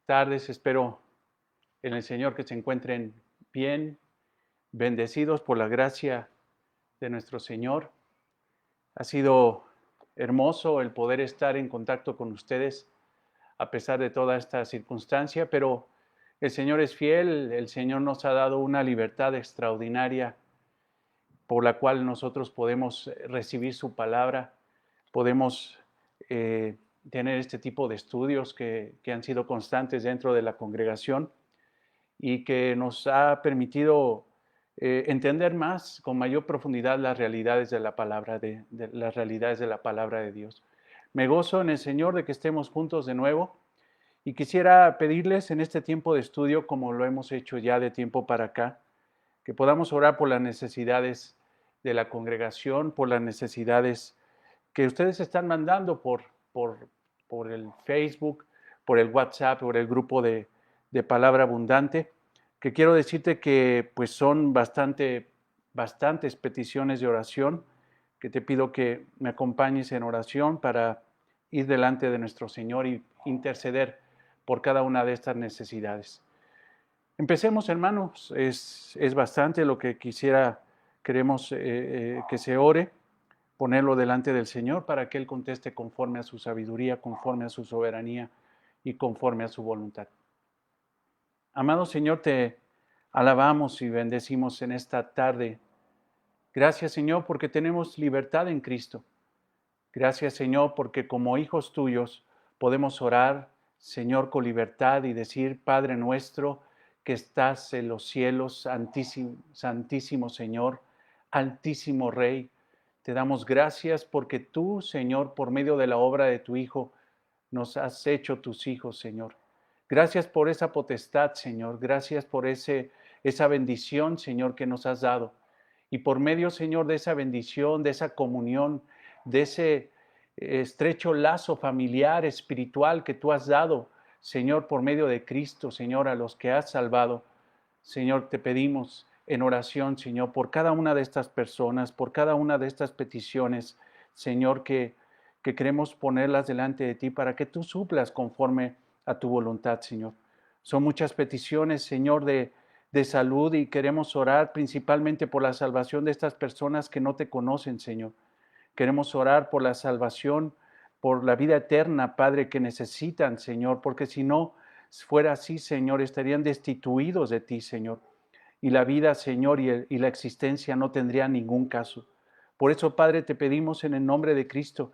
tardes. Espero en el Señor que se encuentren bien, bendecidos por la gracia de nuestro Señor. Ha sido hermoso el poder estar en contacto con ustedes a pesar de toda esta circunstancia, pero el Señor es fiel, el Señor nos ha dado una libertad extraordinaria por la cual nosotros podemos recibir su palabra, podemos tener este tipo de estudios que han sido constantes dentro de la congregación y que nos ha permitido entender más, con mayor profundidad, las realidades de la palabra las realidades de la palabra de Dios. Me gozo en el Señor de que estemos juntos de nuevo y quisiera pedirles en este tiempo de estudio, como lo hemos hecho ya de tiempo para acá, que podamos orar por las necesidades de la congregación, por las necesidades que ustedes están mandando por, por el Facebook, por el WhatsApp, por el grupo de Palabra Abundante, que quiero decirte que pues son bastantes peticiones de oración, que te pido que me acompañes en oración para ir delante de nuestro Señor y interceder por cada una de estas necesidades. Empecemos, hermanos, es bastante lo que queremos que se ore, ponerlo delante del Señor para que Él conteste conforme a su sabiduría, conforme a su soberanía y conforme a su voluntad. Amado Señor, te alabamos y bendecimos en esta tarde. Gracias, Señor, porque tenemos libertad en Cristo. Gracias, Señor, porque como hijos tuyos podemos orar, Señor, con libertad y decir, Padre nuestro, que estás en los cielos, santísimo Señor, altísimo Rey. Te damos gracias porque tú, Señor, por medio de la obra de tu Hijo, nos has hecho tus hijos, Señor. Gracias por esa potestad, Señor. Gracias por esa bendición, Señor, que nos has dado. Y por medio, Señor, de esa bendición, de esa comunión, de ese estrecho lazo familiar, espiritual que tú has dado, Señor, por medio de Cristo, Señor, a los que has salvado. Señor, te pedimos en oración, Señor, por cada una de estas personas, por cada una de estas peticiones, Señor, que queremos ponerlas delante de ti para que tú suplas conforme a tu voluntad, Señor. Son muchas peticiones, Señor, de salud y queremos orar principalmente por la salvación de estas personas que no te conocen, Señor. Queremos orar por la salvación, por la vida eterna, Padre, que necesitan, Señor, porque si no fuera así, Señor, estarían destituidos de ti, Señor. Y la vida, Señor, y la existencia no tendría ningún caso. Por eso, Padre, te pedimos en el nombre de Cristo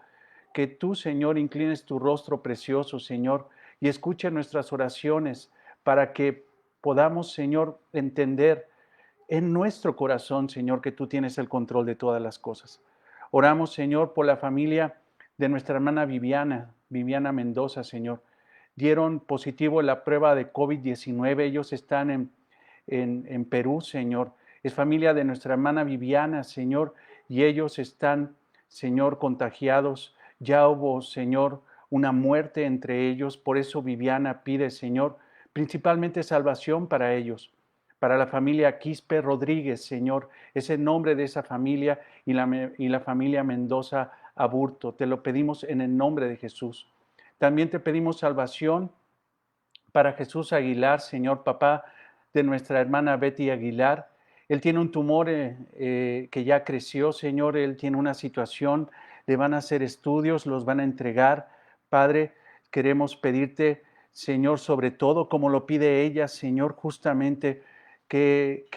que tú, Señor, inclines tu rostro precioso, Señor, y escuche nuestras oraciones para que podamos, Señor, entender en nuestro corazón, Señor, que tú tienes el control de todas las cosas. Oramos, Señor, por la familia de nuestra hermana Viviana Mendoza, Señor. Dieron positivo la prueba de COVID-19. Ellos están en Perú, Señor. Es familia de nuestra hermana Viviana, Señor, y ellos están, Señor, contagiados. Ya hubo, Señor, una muerte entre ellos. Por eso Viviana pide, Señor, principalmente salvación para ellos. Para la familia Quispe Rodríguez, Señor, es el nombre de esa familia y la familia Mendoza Aburto. Te lo pedimos en el nombre de Jesús. También te pedimos salvación para Jesús Aguilar, Señor, papá de nuestra hermana Betty Aguilar. Él tiene un tumor que ya creció, Señor. Él tiene una situación, le van a hacer estudios, los van a entregar. Padre, queremos pedirte, Señor, sobre todo, como lo pide ella, Señor, justamente que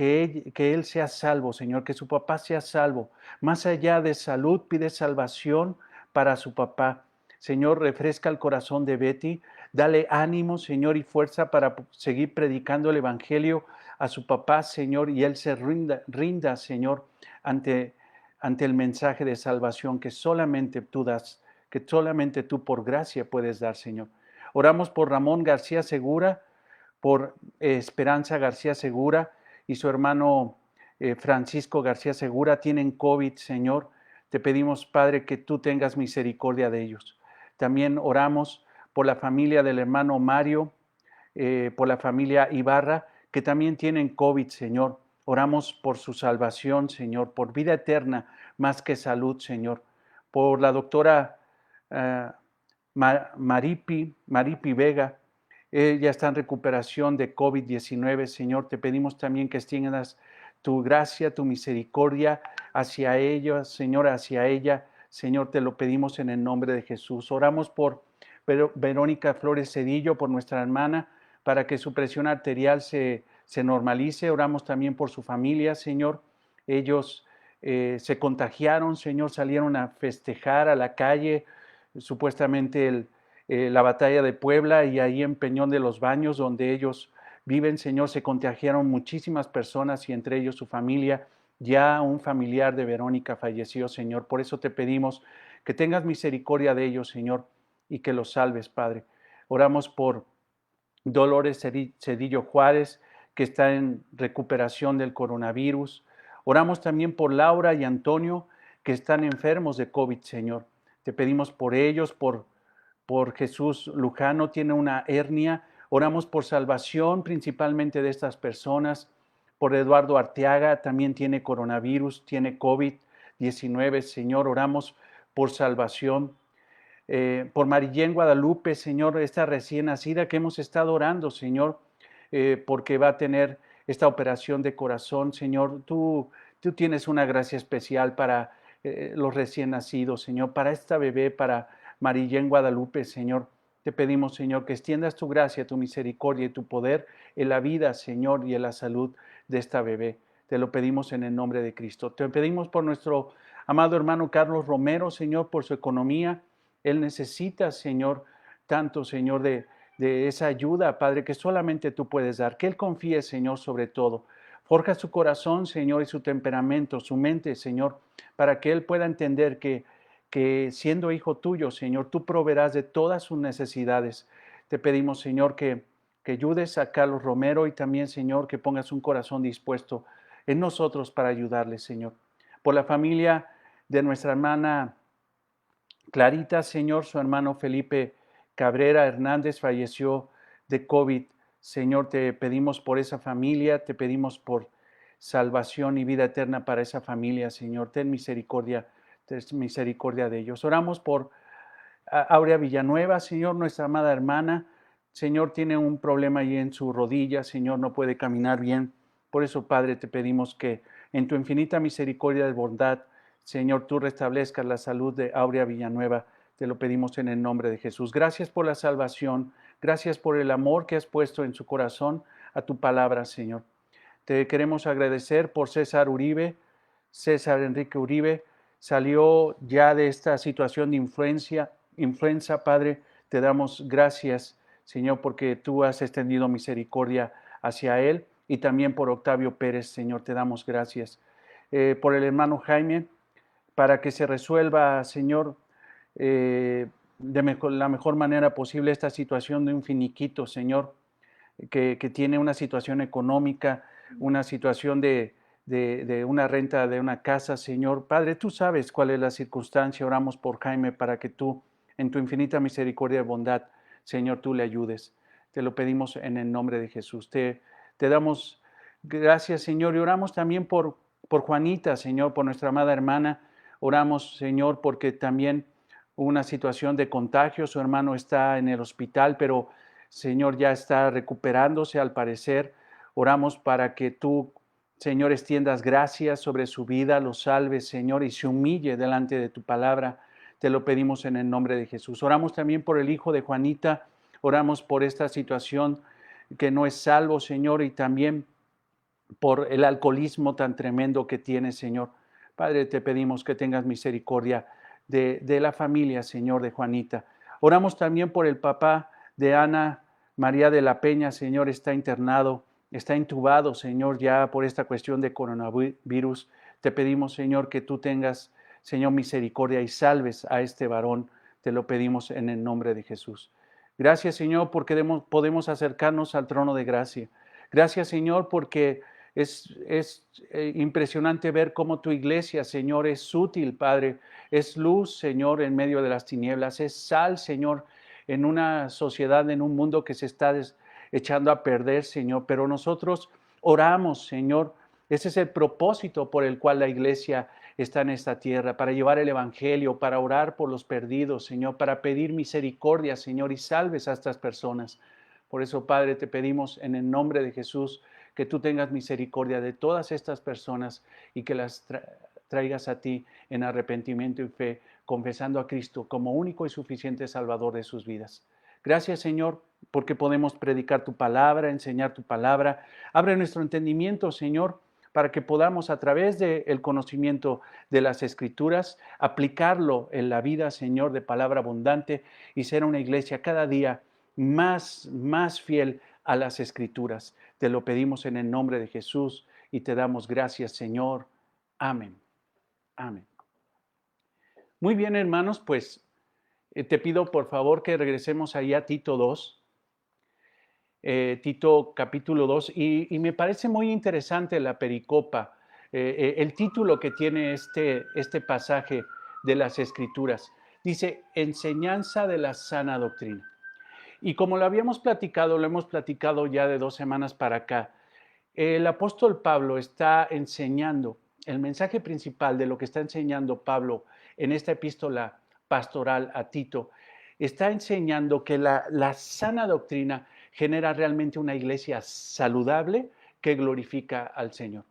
él sea salvo, Señor, que su papá sea salvo. Más allá de salud, pide salvación para su papá. Señor, refresca el corazón de Betty, dale ánimo, Señor, y fuerza para seguir predicando el Evangelio a su papá, Señor, y él se rinda, Señor, ante el mensaje de salvación que solamente tú das, que solamente tú por gracia puedes dar, Señor. Oramos por Ramón García Segura, por Esperanza García Segura y su hermano Francisco García Segura. Tienen COVID, Señor. Te pedimos, Padre, que tú tengas misericordia de ellos. También oramos por la familia del hermano Mario, por la familia Ibarra, que también tienen COVID, Señor. Oramos por su salvación, Señor, por vida eterna, más que salud, Señor. Por la doctora Maripi Vega, ya está en recuperación de COVID-19, Señor. Te pedimos también que extiendas tu gracia, tu misericordia hacia ellos, Señor, hacia ella. Señor, te lo pedimos en el nombre de Jesús. Oramos por Verónica Flores Cedillo, por nuestra hermana, para que su presión arterial se normalice. Oramos también por su familia, Señor. Ellos se contagiaron, Señor, salieron a festejar a la calle, supuestamente la batalla de Puebla, y ahí en Peñón de los Baños, donde ellos viven, Señor, se contagiaron muchísimas personas y entre ellos su familia. Ya un familiar de Verónica falleció, Señor. Por eso te pedimos que tengas misericordia de ellos, Señor, y que los salves, Padre. Oramos por Dolores Cedillo Juárez, que está en recuperación del coronavirus. Oramos también por Laura y Antonio, que están enfermos de COVID, Señor. Te pedimos por ellos, por Jesús Lujano, tiene una hernia. Oramos por salvación principalmente de estas personas. Por Eduardo Arteaga, también tiene coronavirus, tiene COVID-19. Señor, oramos por salvación. Por Marillén Guadalupe, Señor, esta recién nacida que hemos estado orando, Señor, porque va a tener esta operación de corazón, Señor. Tú tienes una gracia especial para los recién nacidos, Señor, para esta bebé, para Marillén Guadalupe, Señor. Te pedimos, Señor, que extiendas tu gracia, tu misericordia y tu poder en la vida, Señor, y en la salud de esta bebé. Te lo pedimos en el nombre de Cristo. Te pedimos por nuestro amado hermano Carlos Romero, Señor, por su economía. Él necesita, Señor, tanto, Señor, de esa ayuda, Padre, que solamente tú puedes dar. Que Él confíe, Señor, sobre todo. Forja su corazón, Señor, y su temperamento, su mente, Señor, para que Él pueda entender que siendo hijo tuyo, Señor, tú proveerás de todas sus necesidades. Te pedimos, Señor, que ayudes a Carlos Romero y también, Señor, que pongas un corazón dispuesto en nosotros para ayudarle, Señor. Por la familia de nuestra hermana Clarita, Señor, su hermano Felipe Cabrera Hernández falleció de COVID. Señor, te pedimos por esa familia, te pedimos por salvación y vida eterna para esa familia, Señor. Ten misericordia de ellos. Oramos por Aurea Villanueva, Señor, nuestra amada hermana. Señor, tiene un problema ahí en su rodilla, Señor, no puede caminar bien. Por eso, Padre, te pedimos que en tu infinita misericordia de bondad, Señor, tú restablezcas la salud de Aurea Villanueva. Te lo pedimos en el nombre de Jesús. Gracias por la salvación. Gracias por el amor que has puesto en su corazón a tu palabra, Señor. Te queremos agradecer por César Uribe. César Enrique Uribe salió ya de esta situación de influenza, Padre. Te damos gracias, Señor, porque tú has extendido misericordia hacia él, y también por Octavio Pérez, Señor, te damos gracias. Por el hermano Jaime, para que se resuelva, Señor, la mejor manera posible esta situación de un finiquito, Señor, que tiene una situación económica, una situación de una renta de una casa, Señor. Padre, tú sabes cuál es la circunstancia. Oramos por Jaime para que tú, en tu infinita misericordia y bondad, Señor, tú le ayudes. Te lo pedimos en el nombre de Jesús. Te damos gracias, Señor, y oramos también por Juanita, Señor, por nuestra amada hermana. Oramos, Señor, porque también hubo una situación de contagio. Su hermano está en el hospital, pero Señor, ya está recuperándose al parecer. Oramos para que tú, Señor, extiendas gracias sobre su vida, lo salves, Señor, y se humille delante de tu palabra. Te lo pedimos en el nombre de Jesús. Oramos también por el hijo de Juanita. Oramos por esta situación que no es salvo, Señor, y también por el alcoholismo tan tremendo que tiene, Señor. Padre, te pedimos que tengas misericordia de la familia, Señor, de Juanita. Oramos también por el papá de Ana María de la Peña, Señor, está internado, está intubado, Señor, ya por esta cuestión de coronavirus. Te pedimos, Señor, que tú tengas, Señor, misericordia y salves a este varón. Te lo pedimos en el nombre de Jesús. Gracias, Señor, porque podemos acercarnos al trono de gracia. Gracias, Señor, porque es impresionante ver cómo tu iglesia, Señor, es útil, Padre. Es luz, Señor, en medio de las tinieblas. Es sal, Señor, en una sociedad, en un mundo que se está echando a perder, Señor. Pero nosotros oramos, Señor. Ese es el propósito por el cual la iglesia está en esta tierra, para llevar el evangelio, para orar por los perdidos, Señor, para pedir misericordia, Señor, y salves a estas personas. Por eso, Padre, te pedimos en el nombre de Jesús que tú tengas misericordia de todas estas personas y que las traigas a ti en arrepentimiento y fe, confesando a Cristo como único y suficiente Salvador de sus vidas. Gracias, Señor, porque podemos predicar tu palabra, enseñar tu palabra. Abre nuestro entendimiento, Señor, para que podamos a través del conocimiento de las Escrituras aplicarlo en la vida, Señor, de palabra abundante y ser una iglesia cada día más fiel a las Escrituras. Te lo pedimos en el nombre de Jesús y te damos gracias, Señor. Amén. Amén. Muy bien, hermanos, pues te pido por favor que regresemos ahí a Tito 2. Tito capítulo 2, y me parece muy interesante la pericopa, el título que tiene este pasaje de las Escrituras. Dice, enseñanza de la sana doctrina. Y como lo habíamos platicado, lo hemos platicado ya de 2 semanas para acá, el apóstol Pablo está enseñando, el mensaje principal de lo que está enseñando Pablo en esta epístola pastoral a Tito, está enseñando que la sana doctrina genera realmente una iglesia saludable que glorifica al Señor.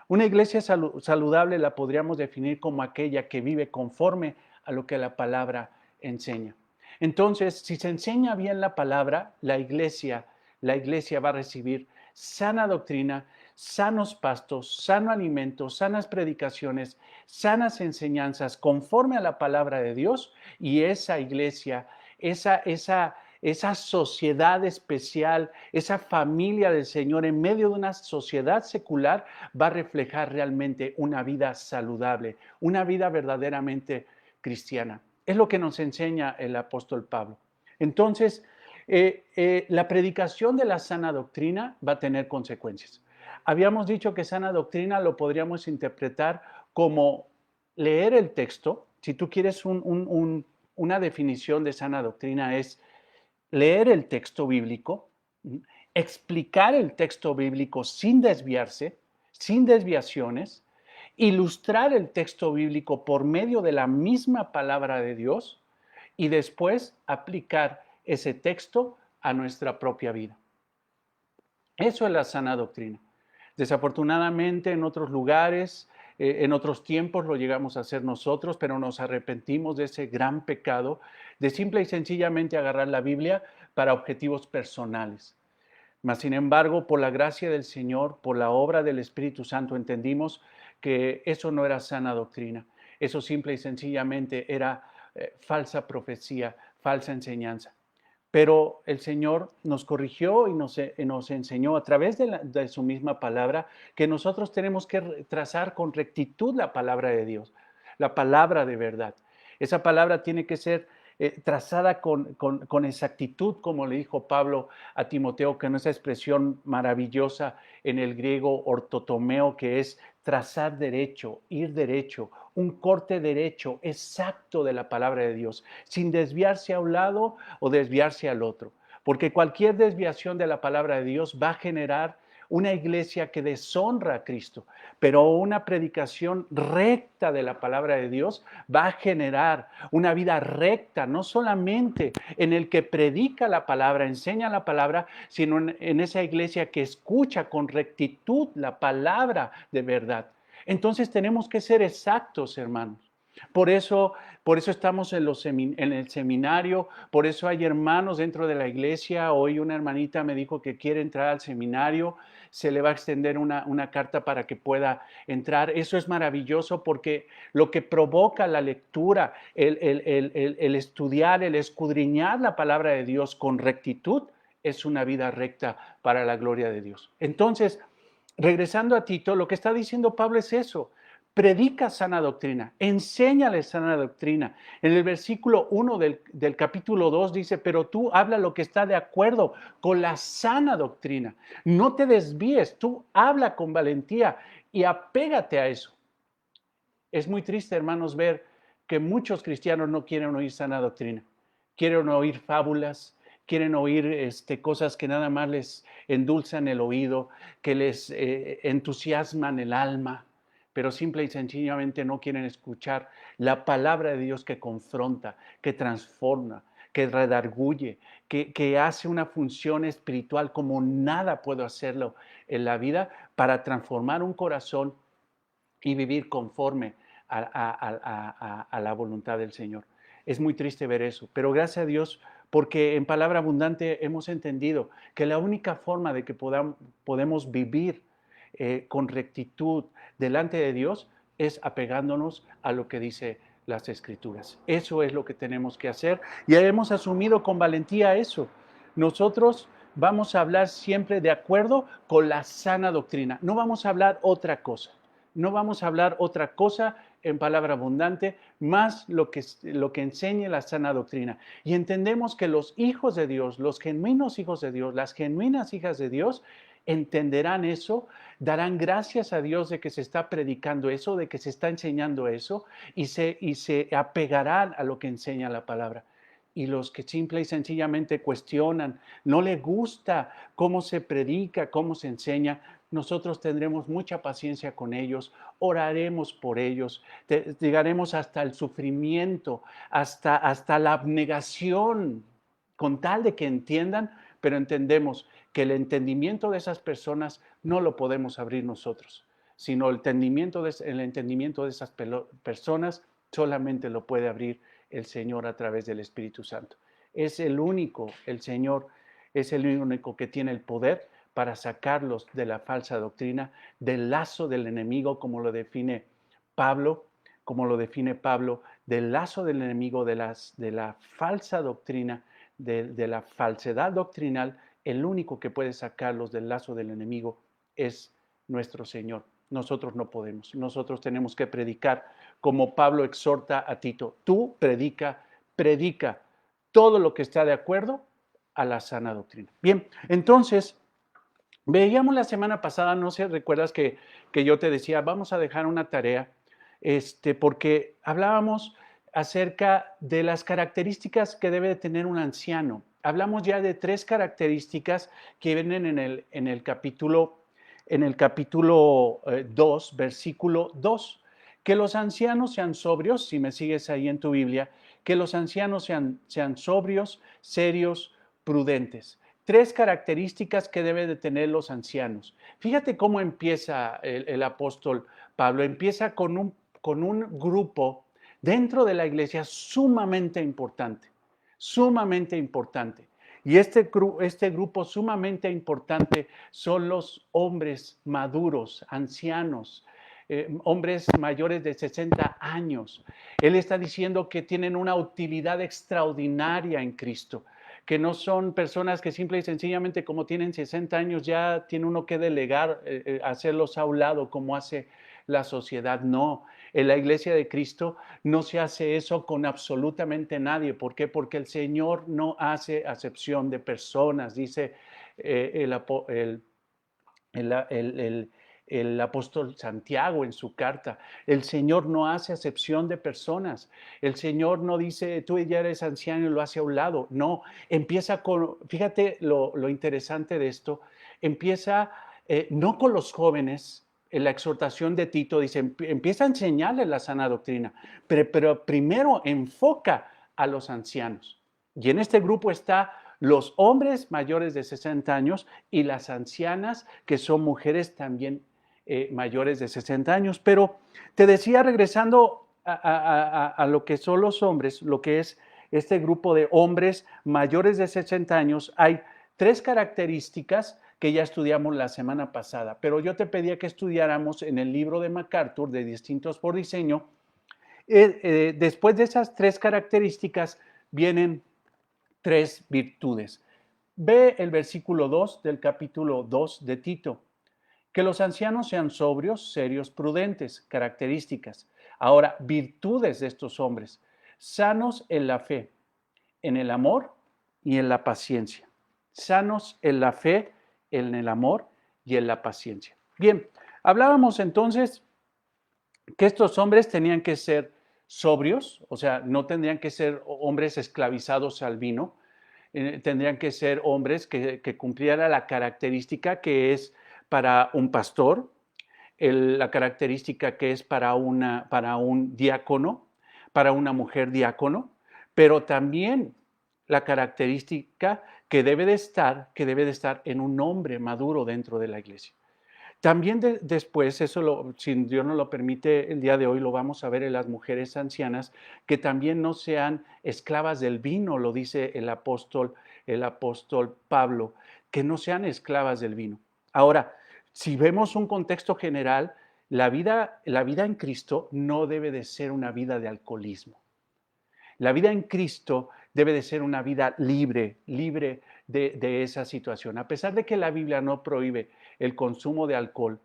Una iglesia saludable la podríamos definir como aquella que vive conforme a lo que la palabra enseña. Entonces, si se enseña bien la palabra, la iglesia va a recibir sana doctrina, sanos pastos, sano alimento, sanas predicaciones, sanas enseñanzas conforme a la palabra de Dios, y esa iglesia, esa sociedad especial, esa familia del Señor en medio de una sociedad secular va a reflejar realmente una vida saludable, una vida verdaderamente cristiana. Es lo que nos enseña el apóstol Pablo. Entonces, la predicación de la sana doctrina va a tener consecuencias. Habíamos dicho que sana doctrina lo podríamos interpretar como leer el texto. Si tú quieres una definición de sana doctrina es leer el texto bíblico, explicar el texto bíblico sin desviarse, sin desviaciones, ilustrar el texto bíblico por medio de la misma palabra de Dios y después aplicar ese texto a nuestra propia vida. Eso es la sana doctrina. Desafortunadamente en otros lugares, en otros tiempos lo llegamos a hacer nosotros, pero nos arrepentimos de ese gran pecado de simple y sencillamente agarrar la Biblia para objetivos personales. Mas, sin embargo, por la gracia del Señor, por la obra del Espíritu Santo, entendimos que eso no era sana doctrina. Eso simple y sencillamente era falsa profecía, falsa enseñanza. Pero el Señor nos corrigió y nos enseñó a través de su misma palabra que nosotros tenemos que trazar con rectitud la palabra de Dios, la palabra de verdad. Esa palabra tiene que ser trazada con exactitud, como le dijo Pablo a Timoteo, que no es esa expresión maravillosa en el griego ortotomeo, que es trazar derecho, ir derecho, un corte derecho exacto de la palabra de Dios, sin desviarse a un lado o desviarse al otro. Porque cualquier desviación de la palabra de Dios va a generar una iglesia que deshonra a Cristo, pero una predicación recta de la palabra de Dios va a generar una vida recta, no solamente en el que predica la palabra, enseña la palabra, sino en esa iglesia que escucha con rectitud la palabra de verdad. Entonces tenemos que ser exactos, hermanos. Por eso estamos en el seminario, por eso hay hermanos dentro de la iglesia. Hoy una hermanita me dijo que quiere entrar al seminario, se le va a extender una carta para que pueda entrar. Eso es maravilloso porque lo que provoca la lectura, el estudiar, el escudriñar la palabra de Dios con rectitud, es una vida recta para la gloria de Dios. Entonces, regresando a Tito, lo que está diciendo Pablo es eso. Predica sana doctrina, enséñale sana doctrina. En el versículo 1 del capítulo 2 dice, pero tú habla lo que está de acuerdo con la sana doctrina. No te desvíes, tú habla con valentía y apégate a eso. Es muy triste, hermanos, ver que muchos cristianos no quieren oír sana doctrina. Quieren oír fábulas, quieren oír cosas que nada más les endulzan el oído, que les entusiasman el alma, pero simple y sencillamente no quieren escuchar la palabra de Dios que confronta, que transforma, que redarguye, que hace una función espiritual como nada puedo hacerlo en la vida para transformar un corazón y vivir conforme a la voluntad del Señor. Es muy triste ver eso, pero gracias a Dios, porque en palabra abundante hemos entendido que la única forma de que podemos vivir con rectitud delante de Dios es apegándonos a lo que dice las Escrituras. Eso es lo que tenemos que hacer y hemos asumido con valentía eso. Nosotros vamos a hablar siempre de acuerdo con la sana doctrina, no vamos a hablar otra cosa. No vamos a hablar otra cosa en palabra abundante, más lo que enseñe la sana doctrina. Y entendemos que los hijos de Dios, los genuinos hijos de Dios, las genuinas hijas de Dios, entenderán eso, darán gracias a Dios de que se está predicando eso, de que se está enseñando eso, y se apegarán a lo que enseña la palabra. Y los que simple y sencillamente cuestionan, no les gusta cómo se predica, cómo se enseña, nosotros tendremos mucha paciencia con ellos, oraremos por ellos, llegaremos hasta el sufrimiento, hasta la abnegación, con tal de que entiendan, pero entendemos que el entendimiento de esas personas no lo podemos abrir nosotros, sino el entendimiento de esas personas solamente lo puede abrir el Señor a través del Espíritu Santo. Es el único, el Señor es el único que tiene el poder para sacarlos de la falsa doctrina, del lazo del enemigo, como lo define Pablo, del lazo del enemigo, de la falsa doctrina, de la falsedad doctrinal. El único que puede sacarlos del lazo del enemigo es nuestro Señor. Nosotros no podemos. Nosotros tenemos que predicar como Pablo exhorta a Tito. Tú predica todo lo que está de acuerdo a la sana doctrina. Bien, entonces, veíamos la semana pasada, no sé, recuerdas que yo te decía, vamos a dejar una tarea, porque hablábamos acerca de las características que debe tener un anciano. Hablamos ya de 3 características que vienen en el capítulo 2, versículo 2. Que los ancianos sean sobrios, si me sigues ahí en tu Biblia, que los ancianos sean sobrios, serios, prudentes. 3 características que deben de tener los ancianos. Fíjate cómo empieza el apóstol Pablo. Empieza con un grupo dentro de la iglesia sumamente importante, sumamente importante. Y este grupo sumamente importante son los hombres maduros, ancianos, hombres mayores de 60 años. Él está diciendo que tienen una utilidad extraordinaria en Cristo, que no son personas que simple y sencillamente como tienen 60 años ya tiene uno que delegar, hacerlos a un lado como hace la sociedad. No, en la iglesia de Cristo no se hace eso con absolutamente nadie. ¿Por qué? Porque el Señor no hace acepción de personas, dice el apóstol Santiago en su carta. El Señor no hace acepción de personas. El Señor no dice, tú ya eres anciano y lo hace a un lado. No, empieza con, fíjate lo interesante de esto, empieza no con los jóvenes. En la exhortación de Tito dice, empieza a enseñarles la sana doctrina, pero primero enfoca a los ancianos. Y en este grupo está los hombres mayores de 60 años y las ancianas, que son mujeres también mayores de 60 años. Pero te decía, regresando a lo que son los hombres, lo que es este grupo de hombres mayores de 60 años, hay 3 características que ya estudiamos la semana pasada, pero yo te pedía que estudiáramos en el libro de MacArthur, de Distintos por Diseño. Después de esas 3 características vienen 3 virtudes. Ve el versículo 2 del capítulo 2 de Tito. Que los ancianos sean sobrios, serios, prudentes, características. Ahora, virtudes de estos hombres, sanos en la fe, en el amor y en la paciencia. Sanos en la fe, en el amor y en la paciencia. Bien, hablábamos entonces que estos hombres tenían que ser sobrios, o sea, no tendrían que ser hombres esclavizados al vino, tendrían que ser hombres que cumplieran la característica que es para un pastor, la característica que es para un diácono, para una mujer diácono, pero también la característica que debe de estar en un hombre maduro dentro de la iglesia. También después, si Dios nos lo permite, el día de hoy lo vamos a ver en las mujeres ancianas, que también no sean esclavas del vino, lo dice el apóstol Pablo, que no sean esclavas del vino. Ahora, si vemos un contexto general, la vida en Cristo no debe de ser una vida de alcoholismo. La vida en Cristo debe de ser una vida libre de esa situación. A pesar de que la Biblia no prohíbe el consumo de alcohol,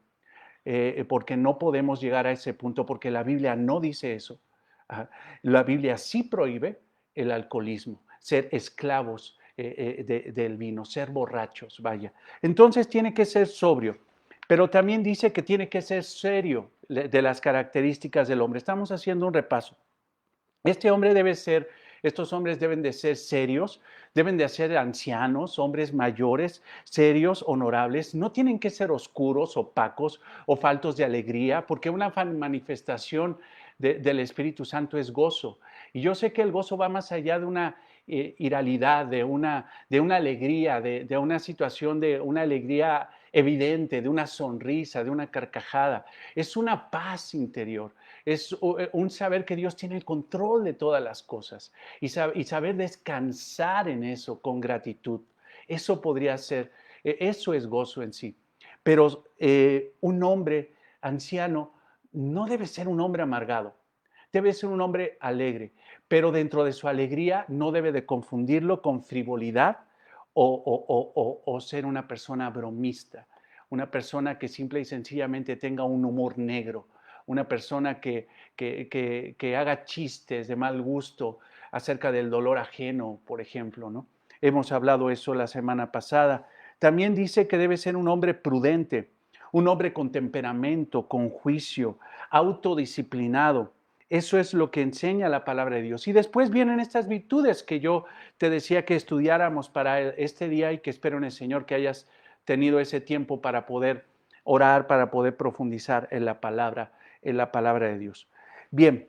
porque no podemos llegar a ese punto, porque la Biblia no dice eso. La Biblia sí prohíbe el alcoholismo, ser esclavos del vino, ser borrachos, vaya. Entonces tiene que ser sobrio, pero también dice que tiene que ser serio de las características del hombre. Estamos haciendo un repaso. Estos hombres deben de ser serios, deben de ser ancianos, hombres mayores, serios, honorables. No tienen que ser oscuros, opacos o faltos de alegría, porque una manifestación del Espíritu Santo es gozo. Y yo sé que el gozo va más allá de una iralidad, de una alegría, de una situación, de una alegría evidente, de una sonrisa, de una carcajada. Es una paz interior. Es un saber que Dios tiene el control de todas las cosas y saber descansar en eso con gratitud. Eso podría ser, eso es gozo en sí. Pero un hombre anciano no debe ser un hombre amargado, debe ser un hombre alegre, pero dentro de su alegría no debe de confundirlo con frivolidad o ser una persona bromista, una persona que simple y sencillamente tenga un humor negro, una persona que haga chistes de mal gusto acerca del dolor ajeno, por ejemplo, ¿no? Hemos hablado eso la semana pasada. También dice que debe ser un hombre prudente, un hombre con temperamento, con juicio, autodisciplinado. Eso es lo que enseña la palabra de Dios. Y después vienen estas virtudes que yo te decía que estudiáramos para este día y que espero en el Señor que hayas tenido ese tiempo para poder orar, para poder profundizar en la palabra de Dios. Bien,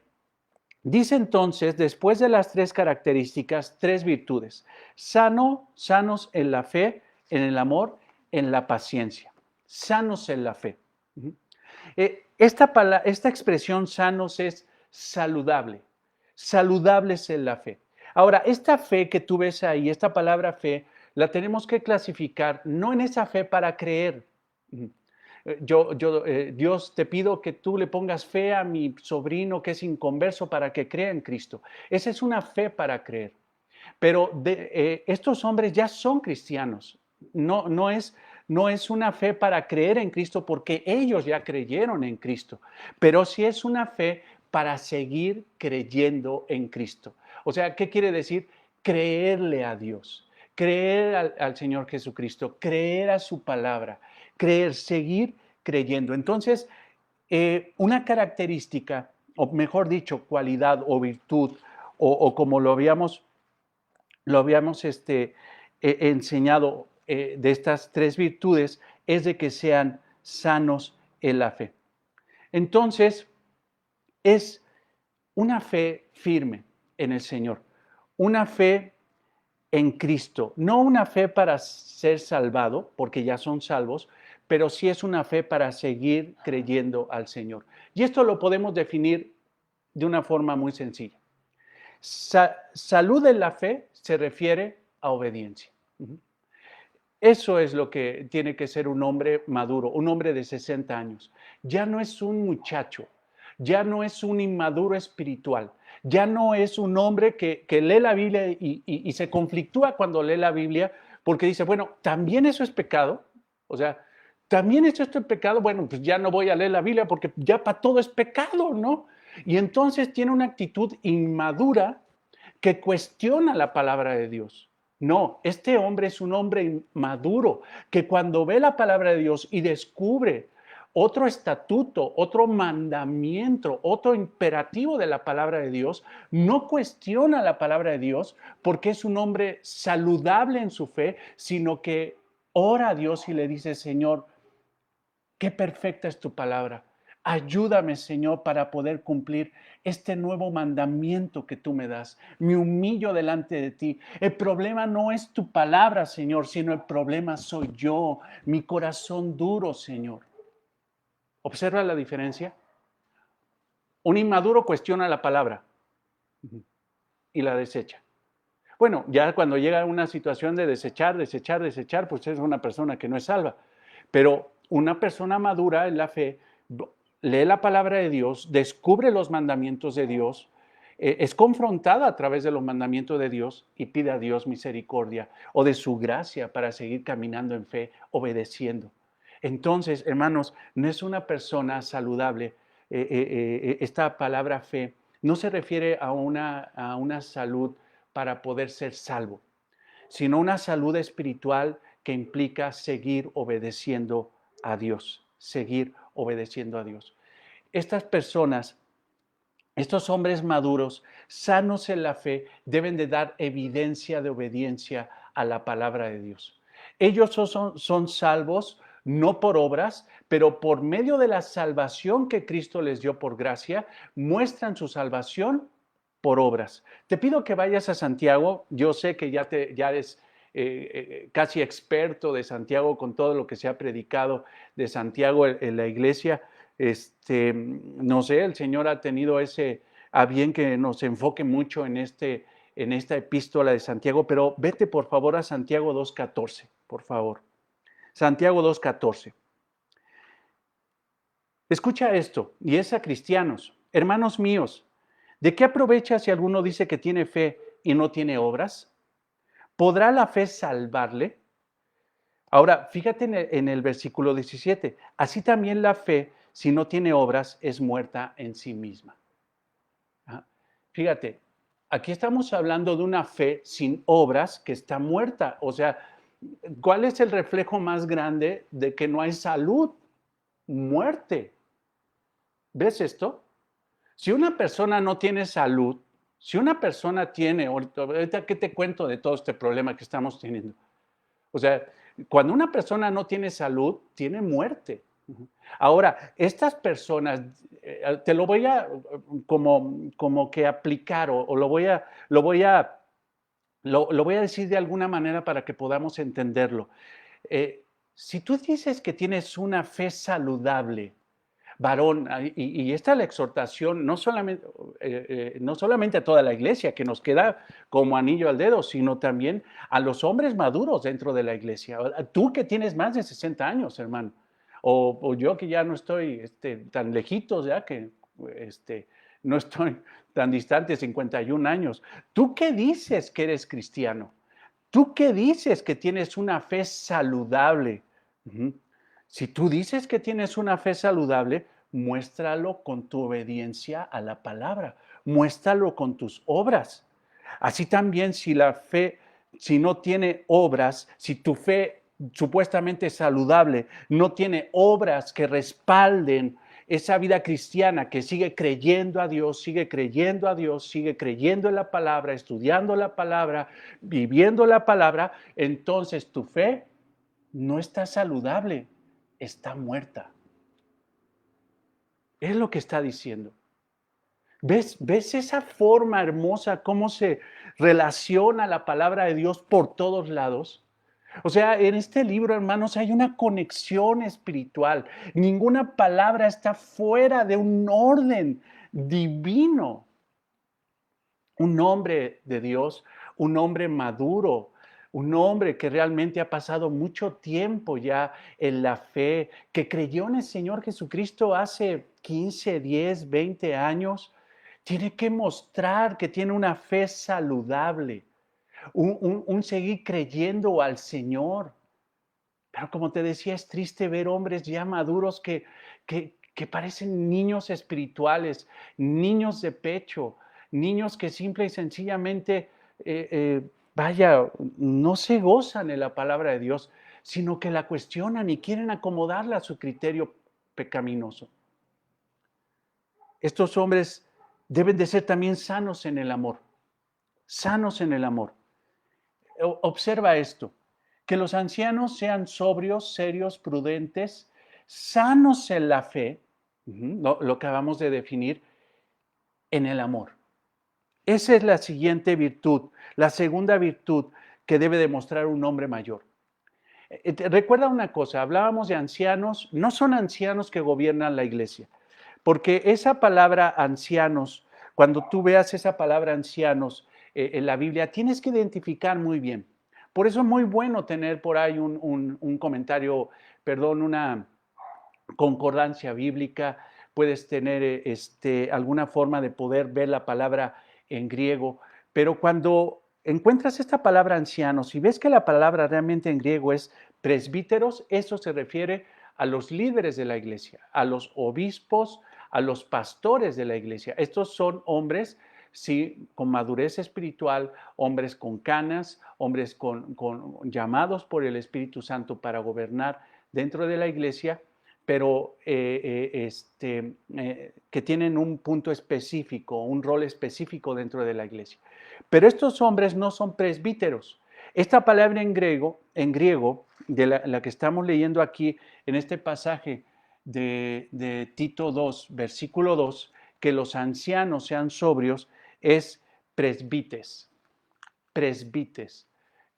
dice entonces, después de las tres características, tres virtudes. Sanos en la fe, en el amor, en la paciencia. Sanos en la fe. Esta expresión sanos es saludable. Saludables en la fe. Ahora, esta fe que tú ves ahí, esta palabra fe, la tenemos que clasificar no en esa fe para creer. Dios, te pido que tú le pongas fe a mi sobrino que es inconverso para que crea en Cristo. Esa es una fe para creer. Pero estos hombres ya son cristianos. No es una fe para creer en Cristo porque ellos ya creyeron en Cristo, pero sí es una fe para seguir creyendo en Cristo. O sea, ¿qué quiere decir? Creerle a Dios, creer al Señor Jesucristo, creer a su palabra, seguir creyendo. Entonces, una característica, o mejor dicho, cualidad o virtud, o como lo habíamos enseñado de estas tres virtudes, es de que sean sanos en la fe. Entonces, es una fe firme en el Señor, una fe en Cristo, no una fe para ser salvado, porque ya son salvos, pero sí es una fe para seguir creyendo al Señor. Y esto lo podemos definir de una forma muy sencilla. Salud en la fe se refiere a obediencia. Eso es lo que tiene que ser un hombre maduro, un hombre de 60 años. Ya no es un muchacho, ya no es un inmaduro espiritual, ya no es un hombre que lee la Biblia y se conflictúa cuando lee la Biblia porque dice, bueno, también eso es pecado. O sea, también esto es pecado, bueno, pues ya no voy a leer la Biblia porque ya para todo es pecado, ¿no? Y entonces tiene una actitud inmadura que cuestiona la palabra de Dios. No, este hombre es un hombre maduro que cuando ve la palabra de Dios y descubre otro estatuto, otro mandamiento, otro imperativo de la palabra de Dios, no cuestiona la palabra de Dios porque es un hombre saludable en su fe, sino que ora a Dios y le dice, Señor, qué perfecta es tu palabra. Ayúdame, Señor, para poder cumplir este nuevo mandamiento que tú me das. Me humillo delante de ti. El problema no es tu palabra, Señor, sino el problema soy yo, mi corazón duro, Señor. ¿Observa la diferencia? Un inmaduro cuestiona la palabra y la desecha. Bueno, ya cuando llega a una situación de desechar, pues es una persona que no es salva. Pero una persona madura en la fe lee la palabra de Dios, descubre los mandamientos de Dios, es confrontada a través de los mandamientos de Dios y pide a Dios misericordia o de su gracia para seguir caminando en fe, obedeciendo. Entonces, hermanos, no es una persona saludable. Esta palabra fe no se refiere a una salud para poder ser salvo, sino una salud espiritual que implica seguir obedeciendo a Dios, seguir obedeciendo a Dios. Estas personas, estos hombres maduros, sanos en la fe, deben de dar evidencia de obediencia a la palabra de Dios. Ellos son salvos no por obras, pero por medio de la salvación que Cristo les dio por gracia, muestran su salvación por obras. Te pido que vayas a Santiago. Yo sé que ya eres casi experto de Santiago con todo lo que se ha predicado de Santiago en la iglesia. No sé, el Señor ha tenido a bien que nos enfoque mucho en esta epístola de Santiago, pero vete por favor a Santiago 2:14, por favor. Santiago 2:14. Escucha esto, y es a cristianos. Hermanos míos, ¿de qué aprovecha si alguno dice que tiene fe y no tiene obras? ¿Podrá la fe salvarle? Ahora, fíjate en el versículo 17. Así también la fe, si no tiene obras, es muerta en sí misma. Fíjate, aquí estamos hablando de una fe sin obras que está muerta. O sea, ¿cuál es el reflejo más grande de que no hay salud? Muerte. ¿Ves esto? Si una persona no tiene salud, si una persona tiene, ahorita ¿qué te cuento de todo este problema que estamos teniendo? O sea, cuando una persona no tiene salud, tiene muerte. Ahora, estas personas, te lo voy a como que aplicar o lo voy a decir de alguna manera para que podamos entenderlo. Si tú dices que tienes una fe saludable, varón, y esta es la exhortación no solamente a toda la iglesia, que nos queda como anillo al dedo, sino también a los hombres maduros dentro de la iglesia. Tú que tienes más de 60 años, hermano, o yo que ya no estoy tan lejitos, ya que no estoy tan distante, 51 años. ¿Tú qué dices que eres cristiano? ¿Tú qué dices que tienes una fe saludable? Si tú dices que tienes una fe saludable, muéstralo con tu obediencia a la palabra, muéstralo con tus obras. Así también si la fe, si no tiene obras, si tu fe supuestamente saludable no tiene obras que respalden esa vida cristiana que sigue creyendo a Dios, sigue creyendo a Dios, sigue creyendo en la palabra, estudiando la palabra, viviendo la palabra, entonces tu fe no está saludable, está muerta. Es lo que está diciendo. ¿Ves esa forma hermosa, cómo se relaciona la palabra de Dios por todos lados? O sea, en este libro, hermanos, hay una conexión espiritual. Ninguna palabra está fuera de un orden divino. Un hombre de Dios, un hombre maduro, un hombre que realmente ha pasado mucho tiempo ya en la fe, que creyó en el Señor Jesucristo hace 15, 10, 20 años, tiene que mostrar que tiene una fe saludable, un seguir creyendo al Señor. Pero como te decía, es triste ver hombres ya maduros que parecen niños espirituales, niños de pecho, niños que simple y sencillamente, no se gozan en la palabra de Dios, sino que la cuestionan y quieren acomodarla a su criterio pecaminoso. Estos hombres deben de ser también sanos en el amor, sanos en el amor. Observa esto, que los ancianos sean sobrios, serios, prudentes, sanos en la fe, Lo acabamos de definir en el amor. Esa es la siguiente virtud, la segunda virtud que debe demostrar un hombre mayor. Recuerda una cosa, hablábamos de ancianos, no son ancianos que gobiernan la iglesia, porque esa palabra ancianos, cuando tú veas esa palabra ancianos en la Biblia, tienes que identificar muy bien. Por eso es muy bueno tener por ahí un comentario, perdón, una concordancia bíblica, puedes tener alguna forma de poder ver la palabra en griego, pero cuando encuentras esta palabra ancianos y ves que la palabra realmente en griego es presbíteros, eso se refiere a los líderes de la iglesia, a los obispos, a los pastores de la iglesia. Estos son hombres, sí, con madurez espiritual, hombres con canas, hombres con llamados por el Espíritu Santo para gobernar dentro de la iglesia, pero que tienen un punto específico, un rol específico dentro de la iglesia. Pero estos hombres no son presbíteros. Esta palabra en griego de la que estamos leyendo aquí en este pasaje de Tito 2, versículo 2, que los ancianos sean sobrios, es presbites, presbites.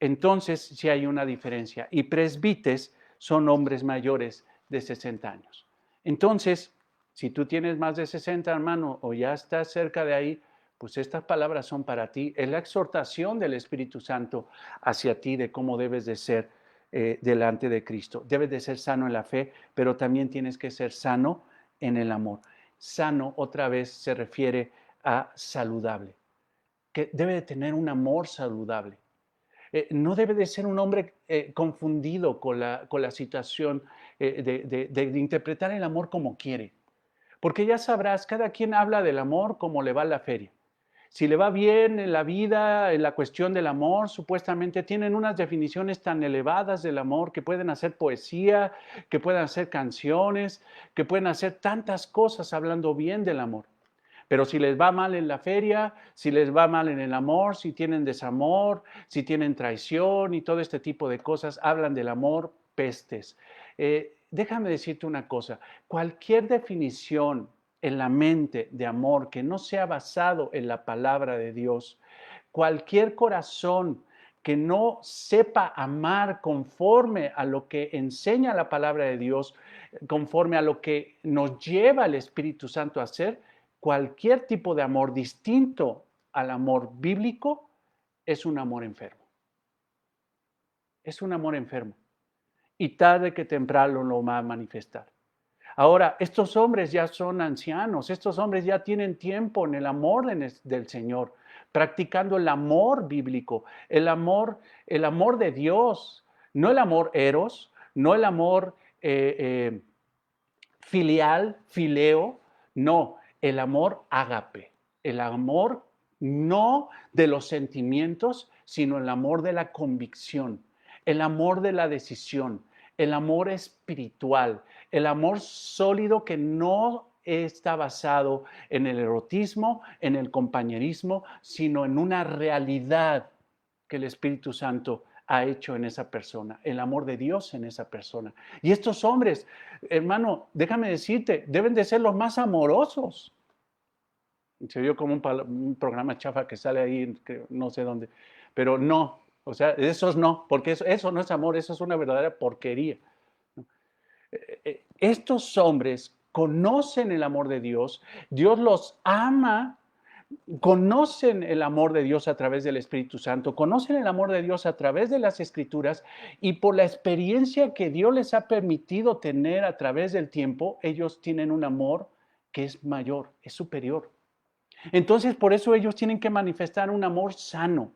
Entonces sí hay una diferencia. Y presbites son hombres mayores de 60 años. Entonces, si tú tienes más de 60, hermano, o ya estás cerca de ahí, pues estas palabras son para ti. Es la exhortación del Espíritu Santo hacia ti de cómo debes de ser delante de Cristo. Debes de ser sano en la fe, pero también tienes que ser sano en el amor. Sano, otra vez, se refiere a saludable, que debe de tener un amor saludable. No debe de ser un hombre confundido con la situación de interpretar el amor como quiere. Porque ya sabrás, cada quien habla del amor como le va a la feria. Si le va bien en la vida, en la cuestión del amor, supuestamente tienen unas definiciones tan elevadas del amor que pueden hacer poesía, que pueden hacer canciones, que pueden hacer tantas cosas hablando bien del amor. Pero si les va mal en la feria, si les va mal en el amor, si tienen desamor, si tienen traición y todo este tipo de cosas, hablan del amor pestes. Déjame decirte una cosa, cualquier definición en la mente de amor que no sea basado en la palabra de Dios, cualquier corazón que no sepa amar conforme a lo que enseña la palabra de Dios, conforme a lo que nos lleva el Espíritu Santo a hacer, cualquier tipo de amor distinto al amor bíblico es un amor enfermo. Es un amor enfermo. Y tarde que temprano lo va a manifestar. Ahora, estos hombres ya son ancianos, estos hombres ya tienen tiempo en el amor del Señor, practicando el amor bíblico, el amor de Dios, no el amor eros, no el amor filial, fileo, no, el amor ágape, el amor no de los sentimientos, sino el amor de la convicción, el amor de la decisión, el amor espiritual, el amor sólido que no está basado en el erotismo, en el compañerismo, sino en una realidad que el Espíritu Santo ha hecho en esa persona, el amor de Dios en esa persona. Y estos hombres, hermano, déjame decirte, deben de ser los más amorosos. Se vio como un programa chafa que sale ahí, no sé dónde, pero no, o sea, esos no, porque eso no es amor, eso es una verdadera porquería. Estos hombres conocen el amor de Dios, Dios los ama, conocen el amor de Dios a través del Espíritu Santo, conocen el amor de Dios a través de las Escrituras y por la experiencia que Dios les ha permitido tener a través del tiempo, ellos tienen un amor que es mayor, es superior. Entonces, por eso ellos tienen que manifestar un amor sano,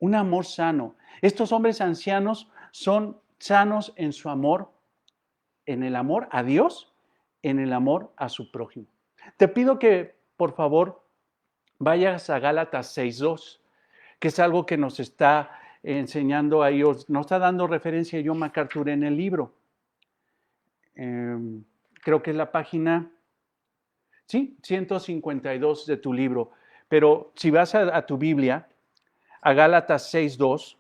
un amor sano. Estos hombres ancianos son sanos en su amor, en el amor a Dios, en el amor a su prójimo. Te pido que, por favor, vayas a Gálatas 6:2, que es algo que nos está enseñando ahí, nos está dando referencia a John MacArthur en el libro. Creo que es la página, sí, 152 de tu libro. Pero si vas a tu Biblia, a Gálatas 6:2,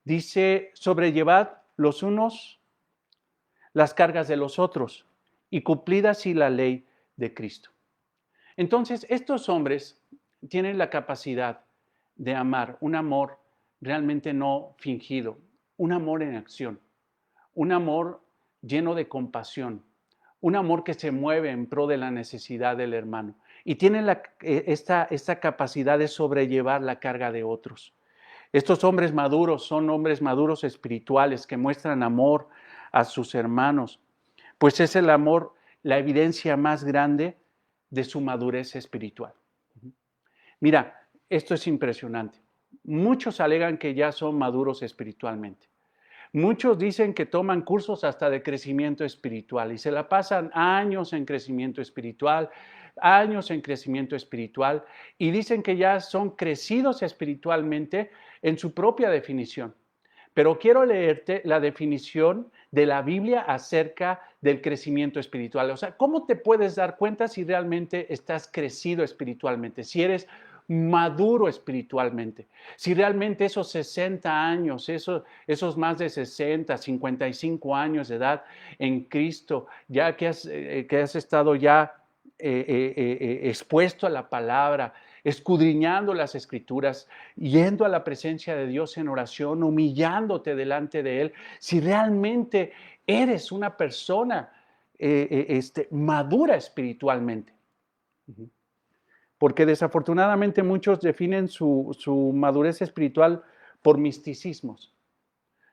dice, sobrellevad los unos las cargas de los otros y cumplida así la ley de Cristo. Entonces, estos hombres tienen la capacidad de amar, un amor realmente no fingido, un amor en acción, un amor lleno de compasión, un amor que se mueve en pro de la necesidad del hermano y tienen esta capacidad de sobrellevar la carga de otros. Estos hombres maduros son hombres maduros espirituales que muestran amor a sus hermanos, pues es el amor la evidencia más grande de su madurez espiritual. Mira, esto es impresionante. Muchos alegan que ya son maduros espiritualmente. Muchos dicen que toman cursos hasta de crecimiento espiritual y se la pasan años en crecimiento espiritual, y dicen que ya son crecidos espiritualmente en su propia definición. Pero quiero leerte la definición de la Biblia acerca del crecimiento espiritual. O sea, ¿cómo te puedes dar cuenta si realmente estás crecido espiritualmente? Si eres maduro espiritualmente. Si realmente esos 60 años, esos más de 60, 55 años de edad en Cristo, ya que has estado ya expuesto a la palabra, escudriñando las escrituras, yendo a la presencia de Dios en oración, humillándote delante de Él, si realmente eres una persona madura espiritualmente. Porque desafortunadamente muchos definen su madurez espiritual por misticismos.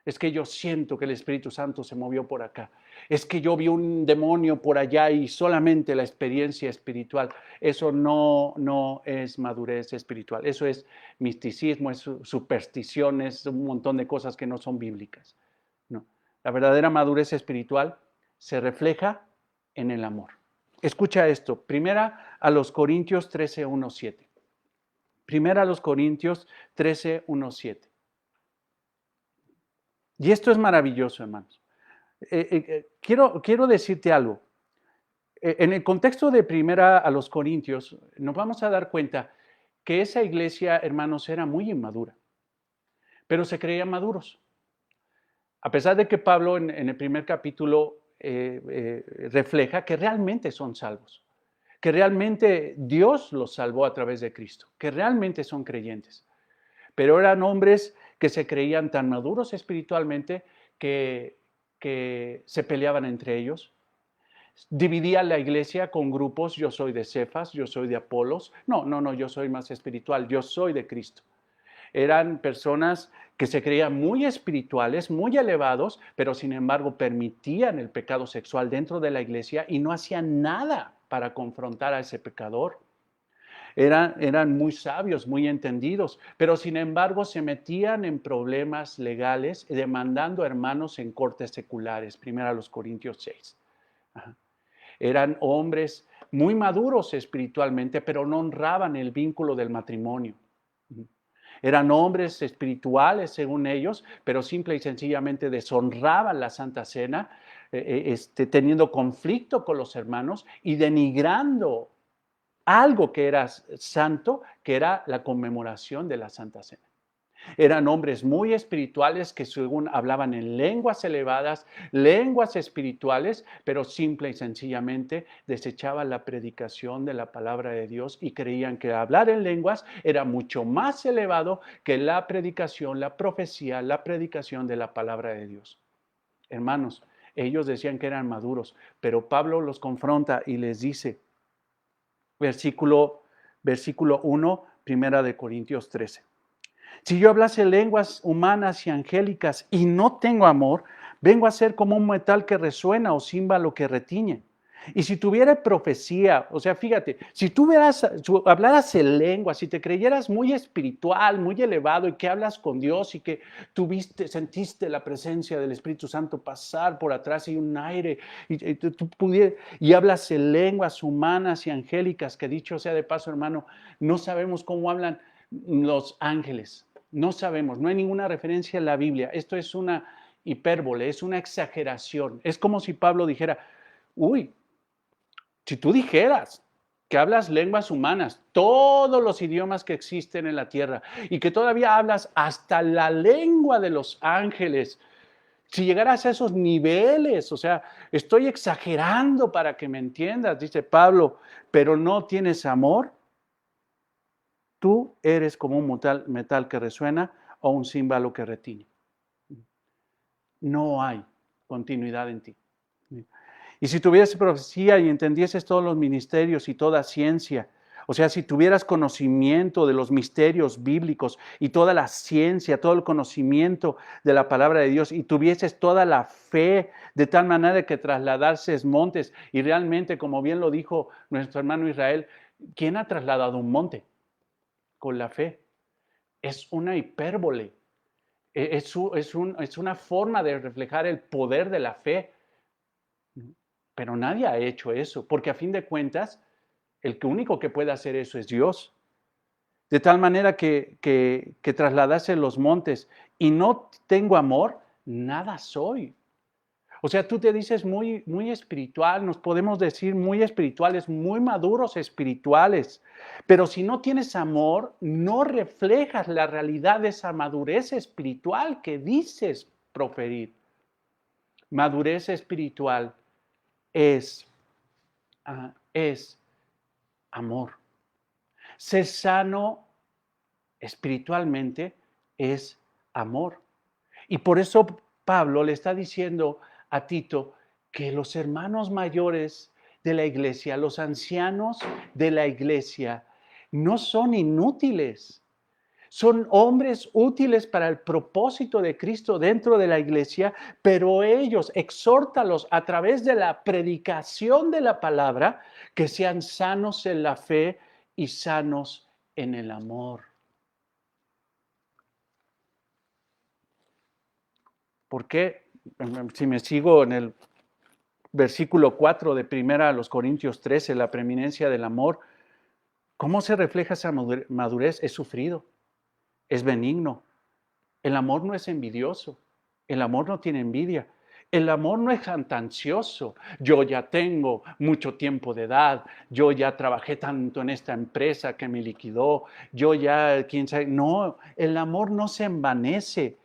Es que yo siento que el Espíritu Santo se movió por acá. Es que yo vi un demonio por allá y solamente la experiencia espiritual. Eso no es madurez espiritual. Eso es misticismo, es superstición, es un montón de cosas que no son bíblicas. No. La verdadera madurez espiritual se refleja en el amor. Escucha esto. Primera a los Corintios 13, 1, 7. Primera a los Corintios 13, 1, 7. Y esto es maravilloso, hermanos. Quiero decirte algo. En el contexto de Primera a los Corintios, nos vamos a dar cuenta que esa iglesia, hermanos, era muy inmadura, pero se creían maduros. A pesar de que Pablo en el primer capítulo refleja que realmente son salvos, que realmente Dios los salvó a través de Cristo, que realmente son creyentes. Pero eran hombres que se creían tan maduros espiritualmente que se peleaban entre ellos. Dividían la iglesia con grupos, yo soy de Cefas, yo soy de Apolos. No, yo soy más espiritual, yo soy de Cristo. Eran personas que se creían muy espirituales, muy elevados, pero sin embargo permitían el pecado sexual dentro de la iglesia y no hacían nada para confrontar a ese pecador. Eran muy sabios, muy entendidos, pero sin embargo se metían en problemas legales demandando a hermanos en cortes seculares. Primero a los Corintios 6. Eran hombres muy maduros espiritualmente, pero no honraban el vínculo del matrimonio. Eran hombres espirituales según ellos, pero simple y sencillamente deshonraban la Santa Cena, teniendo conflicto con los hermanos y denigrando algo que era santo, que era la conmemoración de la Santa Cena. Eran hombres muy espirituales que según hablaban en lenguas elevadas, lenguas espirituales, pero simple y sencillamente desechaban la predicación de la palabra de Dios y creían que hablar en lenguas era mucho más elevado que la predicación, la profecía, la predicación de la palabra de Dios. Hermanos, ellos decían que eran maduros, pero Pablo los confronta y les dice, versículo 1, primera de Corintios 13. Si yo hablase lenguas humanas y angélicas y no tengo amor, vengo a ser como un metal que resuena o címbalo que retiñe. Y si tuviera profecía, o sea, fíjate, si tú hablaras en lenguas, si te creyeras muy espiritual, muy elevado y que hablas con Dios y que sentiste la presencia del Espíritu Santo pasar por atrás y un aire y hablas en lenguas humanas y angélicas, que dicho sea de paso, hermano, no sabemos cómo hablan los ángeles. No sabemos, no hay ninguna referencia en la Biblia. Esto es una hipérbole, es una exageración. Es como si Pablo dijera, si tú dijeras que hablas lenguas humanas, todos los idiomas que existen en la tierra, y que todavía hablas hasta la lengua de los ángeles, Si llegaras a esos niveles, o sea, estoy exagerando para que me entiendas, dice Pablo, pero no tienes amor, tú eres como un metal que resuena o un címbalo que retiñe. No hay continuidad en ti. Y si tuvieras profecía y entendieses todos los ministerios y toda ciencia, o sea, si tuvieras conocimiento de los misterios bíblicos y toda la ciencia, todo el conocimiento de la palabra de Dios y tuvieses toda la fe de tal manera que trasladases montes y realmente, como bien lo dijo nuestro hermano Israel, ¿quién ha trasladado un monte? Con la fe. Es una hipérbole. Es una forma de reflejar el poder de la fe. Pero nadie ha hecho eso, porque a fin de cuentas, el único que puede hacer eso es Dios. De tal manera que trasladase los montes y no tengo amor, nada soy. O sea, tú te dices muy, muy espiritual, nos podemos decir muy espirituales, muy maduros espirituales, pero si no tienes amor, no reflejas la realidad de esa madurez espiritual que dices proferir. Madurez espiritual es amor. Ser sano espiritualmente es amor. Y por eso Pablo le está diciendo a Tito que los hermanos mayores de la iglesia, los ancianos de la iglesia, no son inútiles. Son hombres útiles para el propósito de Cristo dentro de la iglesia, pero ellos, exhórtalos a través de la predicación de la palabra, que sean sanos en la fe y sanos en el amor. ¿Por qué? Si me sigo en el versículo 4 de 1 a los Corintios 13, la preeminencia del amor, ¿cómo se refleja esa madurez? Es sufrido, es benigno. El amor no es envidioso, el amor no tiene envidia, el amor no es jactancioso. Yo ya tengo mucho tiempo de edad, yo ya trabajé tanto en esta empresa que me liquidó, yo ya, quién sabe. No, el amor no se envanece,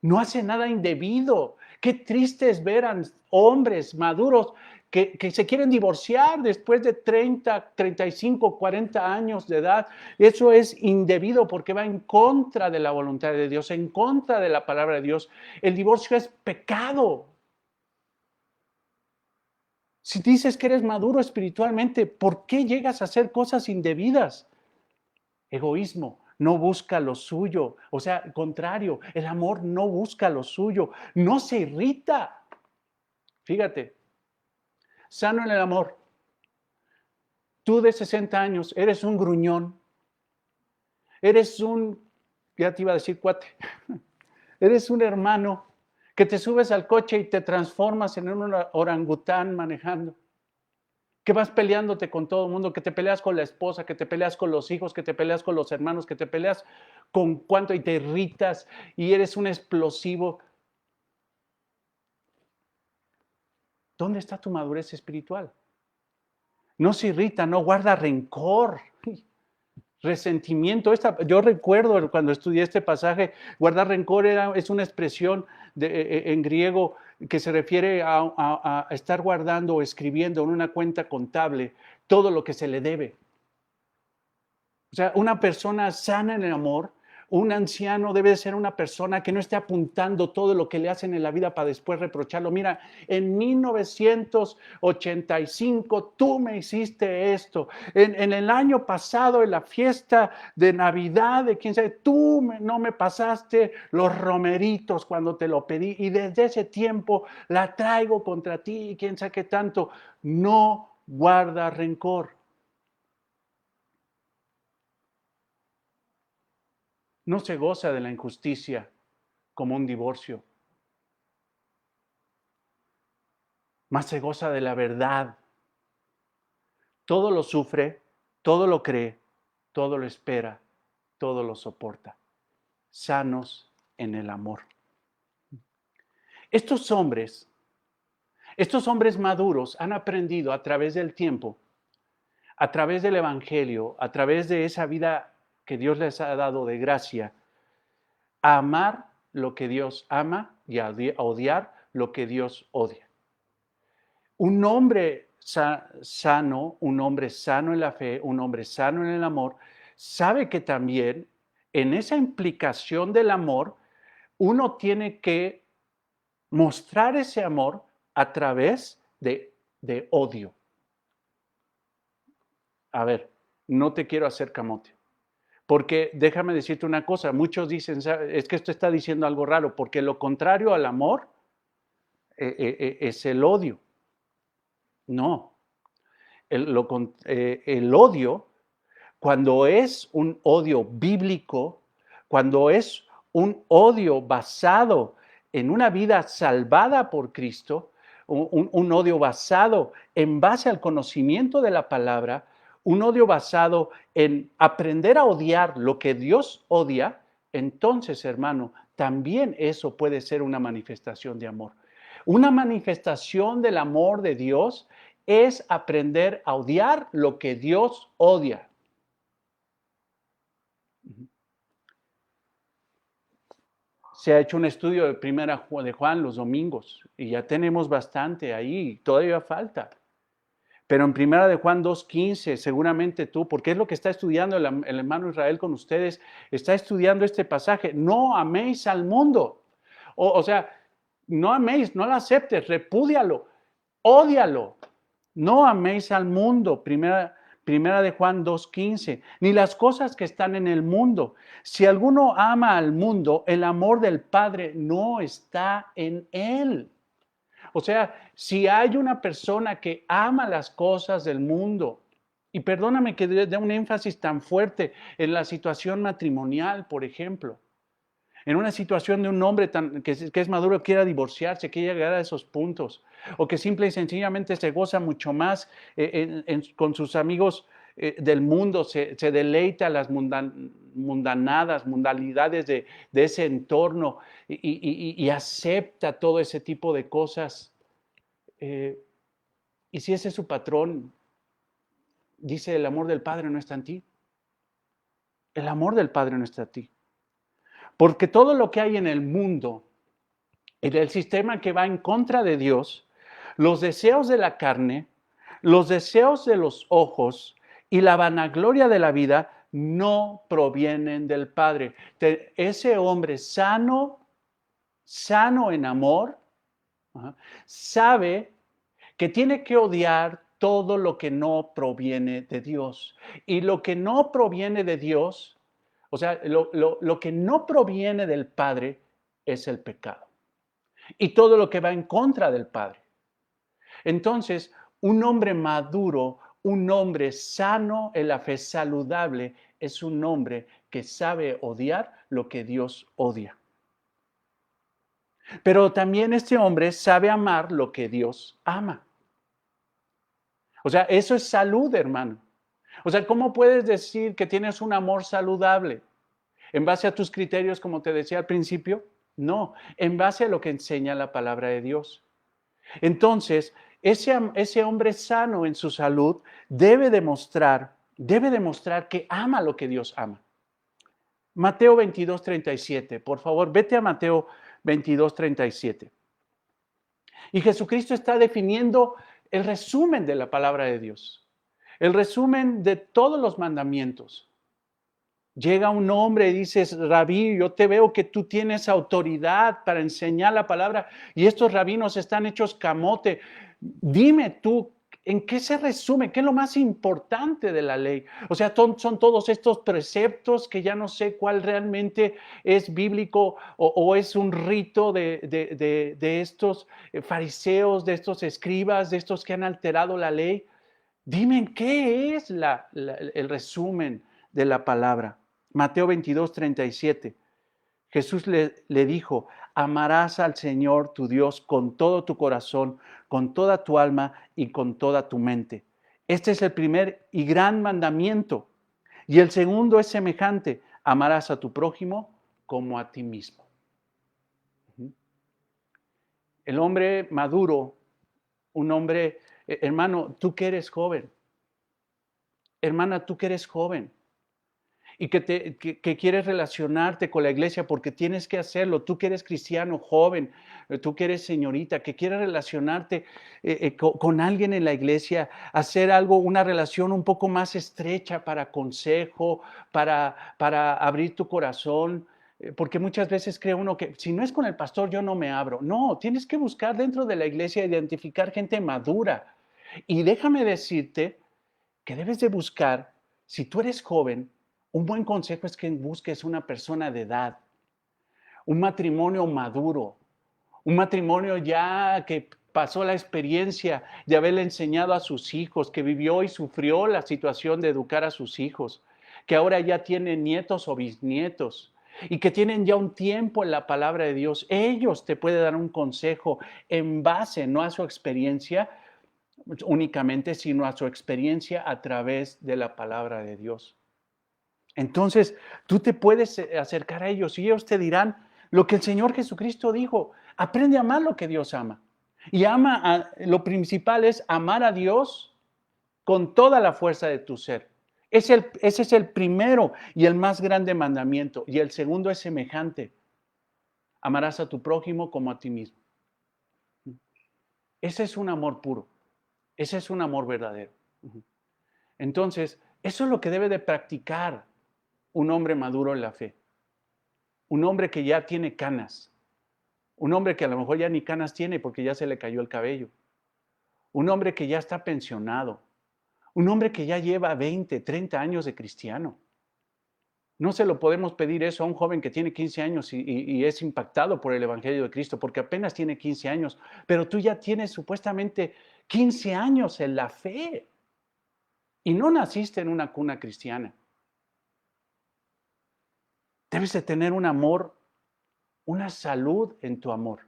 no hace nada indebido. Qué triste es ver a hombres maduros que se quieren divorciar después de 30, 35, 40 años de edad. Eso es indebido porque va en contra de la voluntad de Dios, en contra de la palabra de Dios. El divorcio es pecado. Si dices que eres maduro espiritualmente, ¿por qué llegas a hacer cosas indebidas? Egoísmo, no busca lo suyo. O sea, al contrario, el amor no busca lo suyo, no se irrita. Fíjate, sano en el amor. Tú de 60 años eres un gruñón, eres ya te iba a decir cuate, eres un hermano que te subes al coche y te transformas en un orangután manejando, que vas peleándote con todo el mundo, que te peleas con la esposa, que te peleas con los hijos, que te peleas con los hermanos, que te peleas con cuánto y te irritas y eres un explosivo. ¿Dónde está tu madurez espiritual? No se irrita, no guarda rencor, resentimiento. Yo recuerdo cuando estudié este pasaje, guardar rencor es una expresión en griego que se refiere a estar guardando o escribiendo en una cuenta contable todo lo que se le debe. O sea, una persona sana en el amor, un anciano debe ser una persona que no esté apuntando todo lo que le hacen en la vida para después reprocharlo. Mira, en 1985 tú me hiciste esto. En el año pasado, en la fiesta de Navidad, de quién sabe, tú no me pasaste los romeritos cuando te lo pedí y desde ese tiempo la traigo contra ti y quién sabe qué tanto. No guarda rencor. No se goza de la injusticia como un divorcio, más se goza de la verdad. Todo lo sufre, todo lo cree, todo lo espera, todo lo soporta. Sanos en el amor. Estos hombres maduros han aprendido a través del tiempo, a través del Evangelio, a través de esa vida que Dios les ha dado de gracia, a amar lo que Dios ama y a odiar lo que Dios odia. Un hombre sano, un hombre sano en la fe, un hombre sano en el amor, sabe que también en esa implicación del amor, uno tiene que mostrar ese amor a través de odio. A ver, no te quiero hacer camote. Porque déjame decirte una cosa, muchos dicen, es que esto está diciendo algo raro, porque lo contrario al amor es el odio. No, el odio, cuando es un odio bíblico, cuando es un odio basado en una vida salvada por Cristo, un odio basado en base al conocimiento de la palabra, un odio basado en aprender a odiar lo que Dios odia, entonces, hermano, también eso puede ser una manifestación de amor. Una manifestación del amor de Dios es aprender a odiar lo que Dios odia. Se ha hecho un estudio de Primera de Juan los domingos y ya tenemos bastante ahí, todavía falta. Pero en Primera de Juan 2:15, seguramente tú, porque es lo que está estudiando el hermano Israel con ustedes, está estudiando este pasaje. No améis al mundo. O sea, no améis, no lo aceptes, repúdialo, ódialo. No améis al mundo. Primera de Juan 2:15, ni las cosas que están en el mundo. Si alguno ama al mundo, el amor del Padre no está en él. O sea, si hay una persona que ama las cosas del mundo, y perdóname que dé un énfasis tan fuerte en la situación matrimonial, por ejemplo, en una situación de un hombre que es maduro, quiera divorciarse, quiera llegar a esos puntos, o que simple y sencillamente se goza mucho más con sus amigos del mundo, se deleita las mundanadas, mundalidades de ese entorno y acepta todo ese tipo de cosas. Y si ese es su patrón, dice, el amor del Padre no está en ti. El amor del Padre no está en ti. Porque todo lo que hay en el mundo, en el sistema que va en contra de Dios, los deseos de la carne, los deseos de los ojos y la vanagloria de la vida no provienen del Padre. Ese hombre sano en amor, sabe que tiene que odiar todo lo que no proviene de Dios. Y lo que no proviene de Dios, o sea, lo que no proviene del Padre es el pecado. Y todo lo que va en contra del Padre. Entonces, un hombre maduro, un hombre sano en la fe, saludable, es un hombre que sabe odiar lo que Dios odia. Pero también este hombre sabe amar lo que Dios ama. O sea, eso es salud, hermano. O sea, ¿cómo puedes decir que tienes un amor saludable? ¿En base a tus criterios, como te decía al principio? No, en base a lo que enseña la palabra de Dios. Entonces, ese hombre sano en su salud debe demostrar que ama lo que Dios ama. Mateo 22:37, por favor, vete a Mateo 22:37. Y Jesucristo está definiendo el resumen de la palabra de Dios, el resumen de todos los mandamientos. Llega un hombre y dices, Rabí, yo te veo que tú tienes autoridad para enseñar la palabra y estos rabinos están hechos camote. Dime tú, ¿en qué se resume? ¿Qué es lo más importante de la ley? O sea, son todos estos preceptos que ya no sé cuál realmente es bíblico o es un rito de estos fariseos, de estos escribas, de estos que han alterado la ley. Dime, ¿qué es el resumen de la palabra? Mateo 22:37. Jesús le dijo, amarás al Señor tu Dios con todo tu corazón, con toda tu alma y con toda tu mente. Este es el primer y gran mandamiento. Y el segundo es semejante, amarás a tu prójimo como a ti mismo. El hombre maduro, un hombre, hermano, tú que eres joven, hermana, tú que eres joven, y que quieres relacionarte con la iglesia porque tienes que hacerlo, tú que eres cristiano joven, tú que eres señorita, que quieres relacionarte con alguien en la iglesia, hacer algo, una relación un poco más estrecha para consejo, para abrir tu corazón, porque muchas veces cree uno que si no es con el pastor yo no me abro. No, tienes que buscar dentro de la iglesia identificar gente madura. Y déjame decirte que debes de buscar, si tú eres joven, un buen consejo es que busques una persona de edad, un matrimonio maduro, un matrimonio ya que pasó la experiencia de haberle enseñado a sus hijos, que vivió y sufrió la situación de educar a sus hijos, que ahora ya tienen nietos o bisnietos y que tienen ya un tiempo en la palabra de Dios. Ellos te pueden dar un consejo en base no a su experiencia únicamente, sino a su experiencia a través de la palabra de Dios. Entonces, tú te puedes acercar a ellos y ellos te dirán lo que el Señor Jesucristo dijo. Aprende a amar lo que Dios ama. Y lo principal es amar a Dios con toda la fuerza de tu ser. Ese es el primero y el más grande mandamiento. Y el segundo es semejante. Amarás a tu prójimo como a ti mismo. Ese es un amor puro. Ese es un amor verdadero. Entonces, eso es lo que debe de practicar un hombre maduro en la fe. Un hombre que ya tiene canas. Un hombre que a lo mejor ya ni canas tiene porque ya se le cayó el cabello. Un hombre que ya está pensionado. Un hombre que ya lleva 20, 30 años de cristiano. No se lo podemos pedir eso a un joven que tiene 15 años y es impactado por el Evangelio de Cristo, porque apenas tiene 15 años, pero tú ya tienes supuestamente 15 años en la fe y no naciste en una cuna cristiana. Debes de tener un amor, una salud en tu amor.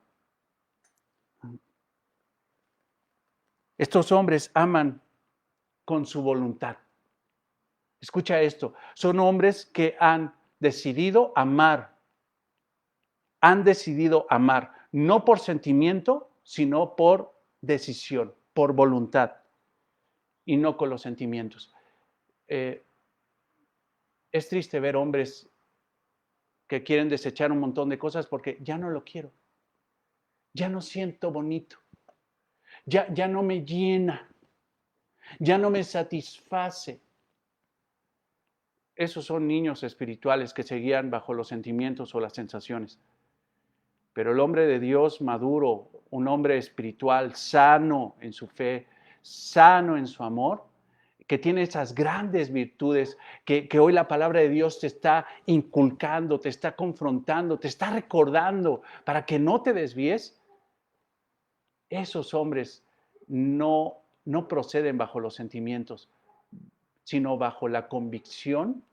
Estos hombres aman con su voluntad. Escucha esto, son hombres que han decidido amar, no por sentimiento, sino por decisión, por voluntad, y no con los sentimientos. Es triste ver hombres que quieren desechar un montón de cosas porque ya no lo quiero, ya no siento bonito, ya no me llena, ya no me satisface. Esos son niños espirituales que se guían bajo los sentimientos o las sensaciones. Pero el hombre de Dios maduro, un hombre espiritual, sano en su fe, sano en su amor, que tiene esas grandes virtudes que hoy la palabra de Dios te está inculcando, te está confrontando, te está recordando para que no te desvíes, esos hombres no proceden bajo los sentimientos, sino bajo la convicción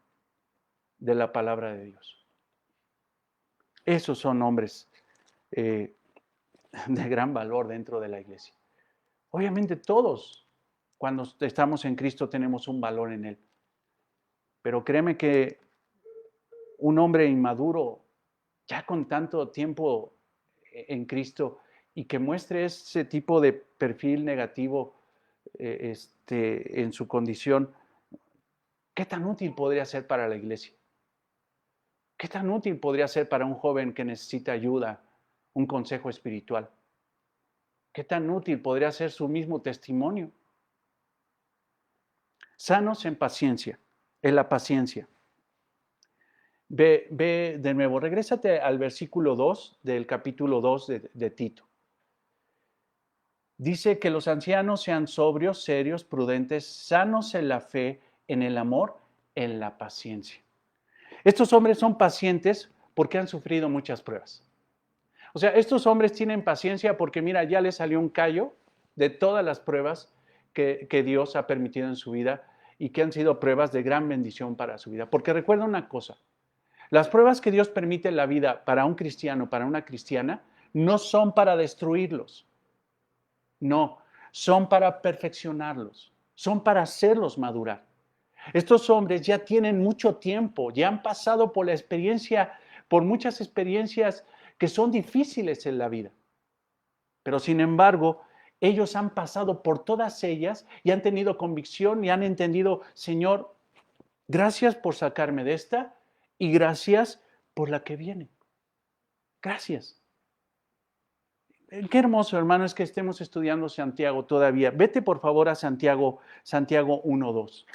de la palabra de Dios. Esos son hombres de gran valor dentro de la iglesia. Obviamente todos, cuando estamos en Cristo, tenemos un valor en Él. Pero créeme que un hombre inmaduro, ya con tanto tiempo en Cristo, y que muestre ese tipo de perfil negativo en su condición, ¿qué tan útil podría ser para la iglesia? ¿Qué tan útil podría ser para un joven que necesita ayuda, un consejo espiritual? ¿Qué tan útil podría ser su mismo testimonio? Sanos en paciencia, en la paciencia. Ve de nuevo, regrésate al versículo 2 del capítulo 2 de Tito. Dice que los ancianos sean sobrios, serios, prudentes, sanos en la fe, en el amor, en la paciencia. Estos hombres son pacientes porque han sufrido muchas pruebas. O sea, estos hombres tienen paciencia porque, mira, ya les salió un callo de todas las pruebas que Dios ha permitido en su vida y que han sido pruebas de gran bendición para su vida. Porque recuerda una cosa, las pruebas que Dios permite en la vida para un cristiano, para una cristiana, no son para destruirlos. No, son para perfeccionarlos, son para hacerlos madurar. Estos hombres ya tienen mucho tiempo, ya han pasado por la experiencia, por muchas experiencias que son difíciles en la vida. Pero sin embargo, ellos han pasado por todas ellas y han tenido convicción y han entendido, Señor, Gracias por sacarme de esta y gracias por la que viene. Gracias. Qué hermoso, hermano, es que estemos estudiando Santiago todavía. Vete, por favor, a Santiago 1:2.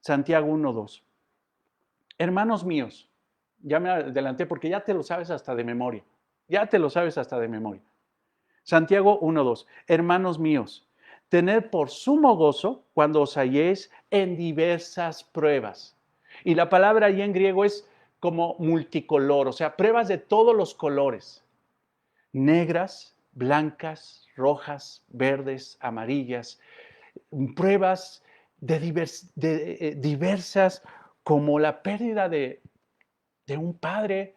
Santiago 1:2. Hermanos míos, ya me adelanté porque ya te lo sabes hasta de memoria. Ya te lo sabes hasta de memoria. Santiago 1:2. Hermanos míos, tened por sumo gozo cuando os halléis en diversas pruebas. Y la palabra ahí en griego es como multicolor, o sea, pruebas de todos los colores. Negras, blancas, rojas, verdes, amarillas, pruebas diversas como la pérdida de un padre,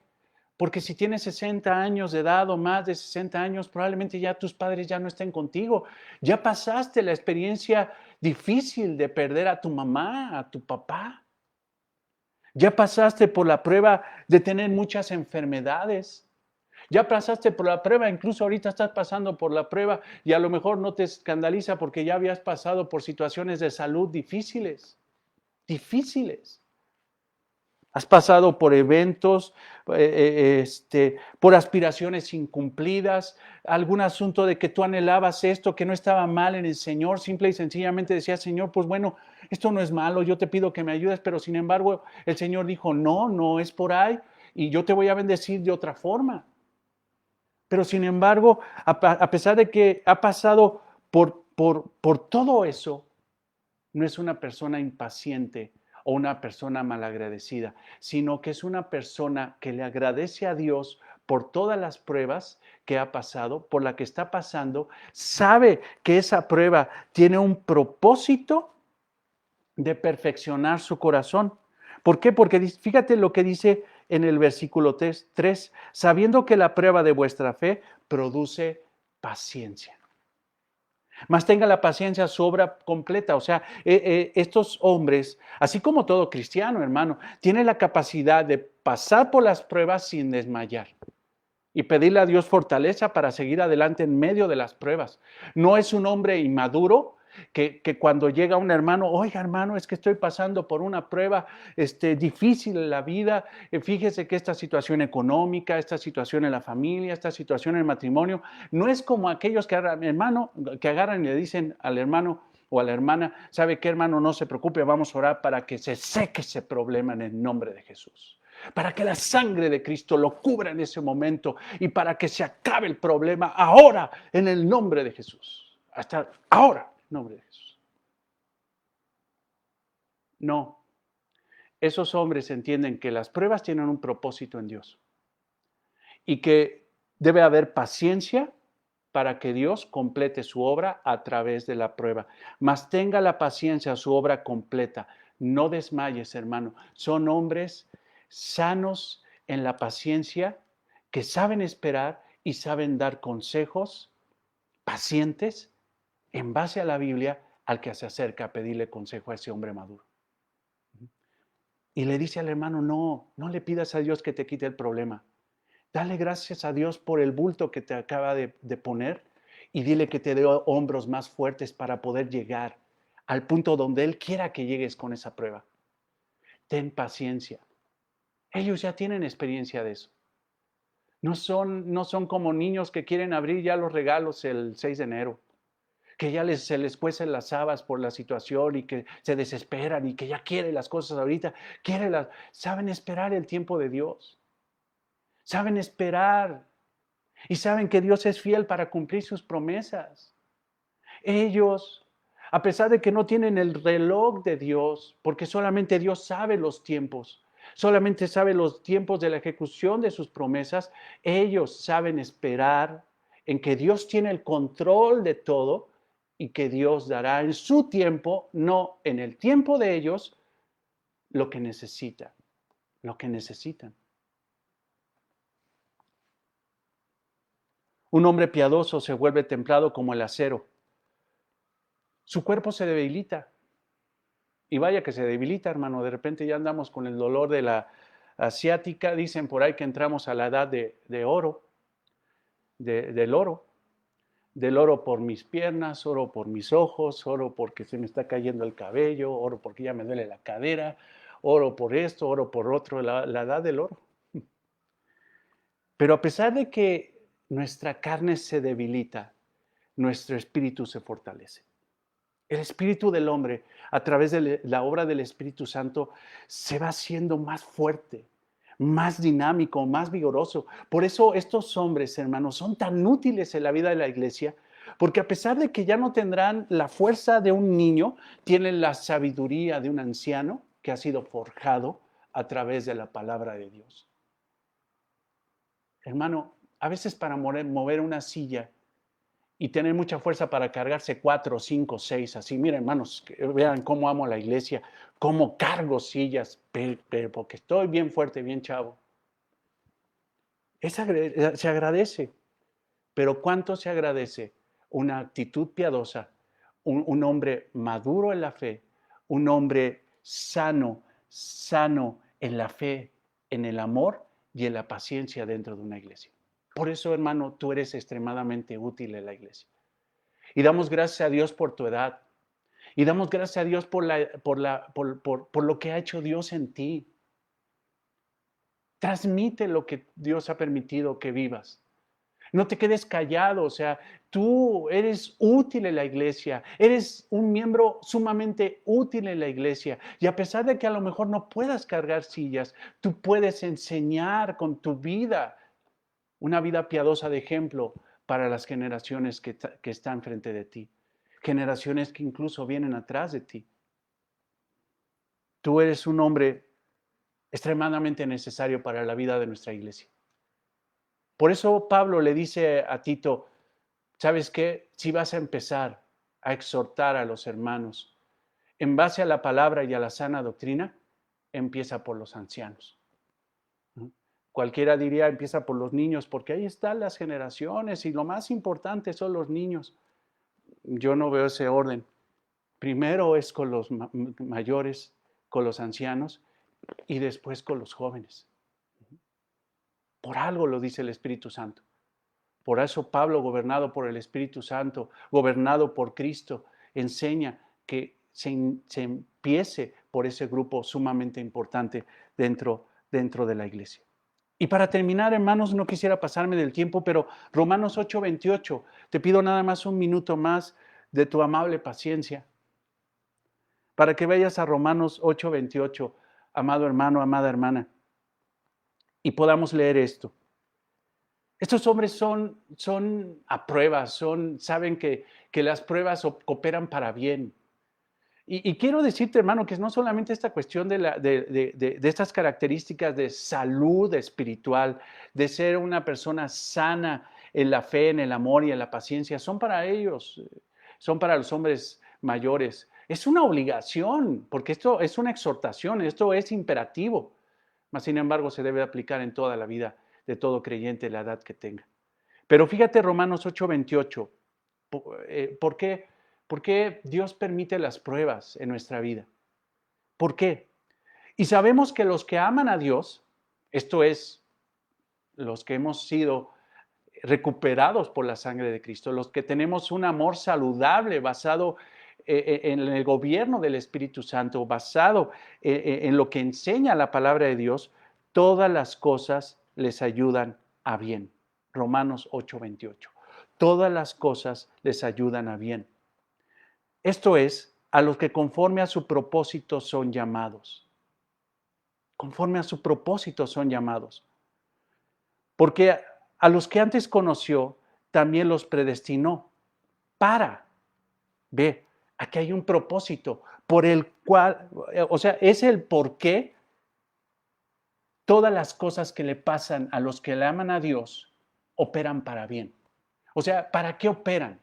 porque si tienes 60 años de edad o más de 60 años, probablemente ya tus padres ya no estén contigo. Ya pasaste la experiencia difícil de perder a tu mamá, a tu papá. Ya pasaste por la prueba de tener muchas enfermedades. Ya pasaste por la prueba, incluso ahorita estás pasando por la prueba y a lo mejor no te escandaliza porque ya habías pasado por situaciones de salud difíciles, difíciles. Has pasado por eventos, por aspiraciones incumplidas, algún asunto de que tú anhelabas esto, que no estaba mal en el Señor, simple y sencillamente decías, Señor, pues bueno, esto no es malo, yo te pido que me ayudes, pero sin embargo el Señor dijo, no, no es por ahí y yo te voy a bendecir de otra forma. Pero sin embargo, a pesar de que ha pasado por todo eso, no es una persona impaciente o una persona malagradecida, sino que es una persona que le agradece a Dios por todas las pruebas que ha pasado, por la que está pasando, sabe que esa prueba tiene un propósito de perfeccionar su corazón. ¿Por qué? Porque fíjate lo que dice en el versículo 3, sabiendo que la prueba de vuestra fe produce paciencia. Mas tenga la paciencia su obra completa. O sea, estos hombres, así como todo cristiano, hermano, tienen la capacidad de pasar por las pruebas sin desmayar y pedirle a Dios fortaleza para seguir adelante en medio de las pruebas. No es un hombre inmaduro que cuando llega un hermano, oiga hermano, es que estoy pasando por una prueba difícil en la vida, fíjese que esta situación económica, esta situación en la familia, esta situación en el matrimonio, no es como aquellos que agarran y le dicen al hermano o a la hermana, ¿sabe qué hermano? No se preocupe, vamos a orar para que se seque ese problema en el nombre de Jesús. Para que la sangre de Cristo lo cubra en ese momento y para que se acabe el problema ahora en el nombre de Jesús. Hasta ahora, en el nombre de Jesús. No, esos hombres entienden que las pruebas tienen un propósito en Dios y que debe haber paciencia para que Dios complete su obra a través de la prueba. Mas tenga la paciencia su obra completa. No desmayes, hermano. Son hombres sanos en la paciencia, que saben esperar y saben dar consejos pacientes en base a la Biblia al que se acerca a pedirle consejo a ese hombre maduro. Y le dice al hermano, no, no le pidas a Dios que te quite el problema. Dale gracias a Dios por el bulto que te acaba de poner y dile que te dé hombros más fuertes para poder llegar al punto donde Él quiera que llegues con esa prueba. Ten paciencia. Ellos ya tienen experiencia de eso. No son como niños que quieren abrir ya los regalos el 6 de enero, que ya se les cuecen las habas por la situación y que se desesperan y que ya quieren las cosas ahorita. Saben esperar el tiempo de Dios. Saben esperar y saben que Dios es fiel para cumplir sus promesas. Ellos, a pesar de que no tienen el reloj de Dios, porque solamente Dios sabe los tiempos, solamente sabe los tiempos de la ejecución de sus promesas, ellos saben esperar en que Dios tiene el control de todo y que Dios dará en su tiempo, no en el tiempo de ellos, lo que necesitan, lo que necesitan. Un hombre piadoso se vuelve templado como el acero. Su cuerpo se debilita. Y vaya que se debilita, hermano. De repente ya andamos con el dolor de la asiática. Dicen por ahí que entramos a la edad de oro, del oro. del oro por mis piernas, oro por mis ojos, oro porque se me está cayendo el cabello, oro porque ya me duele la cadera, oro por esto, oro por otro, la edad del oro. Pero a pesar de que nuestra carne se debilita, nuestro espíritu se fortalece. El espíritu del hombre, a través de la obra del Espíritu Santo, se va haciendo más fuerte, más dinámico, más vigoroso. Por eso estos hombres, hermanos, son tan útiles en la vida de la iglesia, porque a pesar de que ya no tendrán la fuerza de un niño, tienen la sabiduría de un anciano que ha sido forjado a través de la palabra de Dios. Hermano, a veces para mover una silla y tener mucha fuerza para cargarse 4, 5, 6, así. Miren, hermanos, vean cómo amo a la iglesia, cómo cargo sillas, pero porque estoy bien fuerte, bien chavo. Se agradece, pero ¿cuánto se agradece una actitud piadosa, un hombre maduro en la fe, un hombre sano en la fe, en el amor y en la paciencia dentro de una iglesia? Por eso, hermano, tú eres extremadamente útil en la iglesia. Y damos gracias a Dios por tu edad. Y damos gracias a Dios por lo que ha hecho Dios en ti. Transmite lo que Dios ha permitido que vivas. No te quedes callado, o sea, tú eres útil en la iglesia, eres un miembro sumamente útil en la iglesia. Y a pesar de que a lo mejor no puedas cargar sillas, tú puedes enseñar con tu vida una vida piadosa de ejemplo para las generaciones que están frente de ti. Generaciones que incluso vienen atrás de ti. Tú eres un hombre extremadamente necesario para la vida de nuestra iglesia. Por eso Pablo le dice a Tito, ¿sabes qué? Si vas a empezar a exhortar a los hermanos en base a la palabra y a la sana doctrina, empieza por los ancianos. Cualquiera diría, empieza por los niños, porque ahí están las generaciones y lo más importante son los niños. Yo no veo ese orden. Primero es con los mayores, con los ancianos y después con los jóvenes. Por algo lo dice el Espíritu Santo. Por eso Pablo, gobernado por el Espíritu Santo, gobernado por Cristo, enseña que se empiece por ese grupo sumamente importante dentro de la iglesia. Y para terminar, hermanos, no quisiera pasarme del tiempo, pero Romanos 8:28, te pido nada más un minuto más de tu amable paciencia, para que vayas a Romanos 8:28, amado hermano, amada hermana, y podamos leer esto. Estos hombres son a pruebas, saben que las pruebas cooperan para bien. Y quiero decirte, hermano, que no solamente esta cuestión de estas características de salud espiritual, de ser una persona sana en la fe, en el amor y en la paciencia, son para ellos, son para los hombres mayores. Es una obligación, porque esto es una exhortación, esto es imperativo, mas sin embargo se debe aplicar en toda la vida de todo creyente, la edad que tenga. Pero fíjate Romanos 8:28, ¿por qué? ¿Por qué Dios permite las pruebas en nuestra vida? ¿Por qué? Y sabemos que los que aman a Dios, esto es, los que hemos sido recuperados por la sangre de Cristo, los que tenemos un amor saludable basado en el gobierno del Espíritu Santo, basado en lo que enseña la palabra de Dios, todas las cosas les ayudan a bien. Romanos 8:28. Todas las cosas les ayudan a bien. Esto es, a los que conforme a su propósito son llamados. Conforme a su propósito son llamados. Porque a los que antes conoció, también los predestinó para. Ve, aquí hay un propósito por el cual, o sea, es el por qué todas las cosas que le pasan a los que le aman a Dios operan para bien. O sea, ¿para qué operan?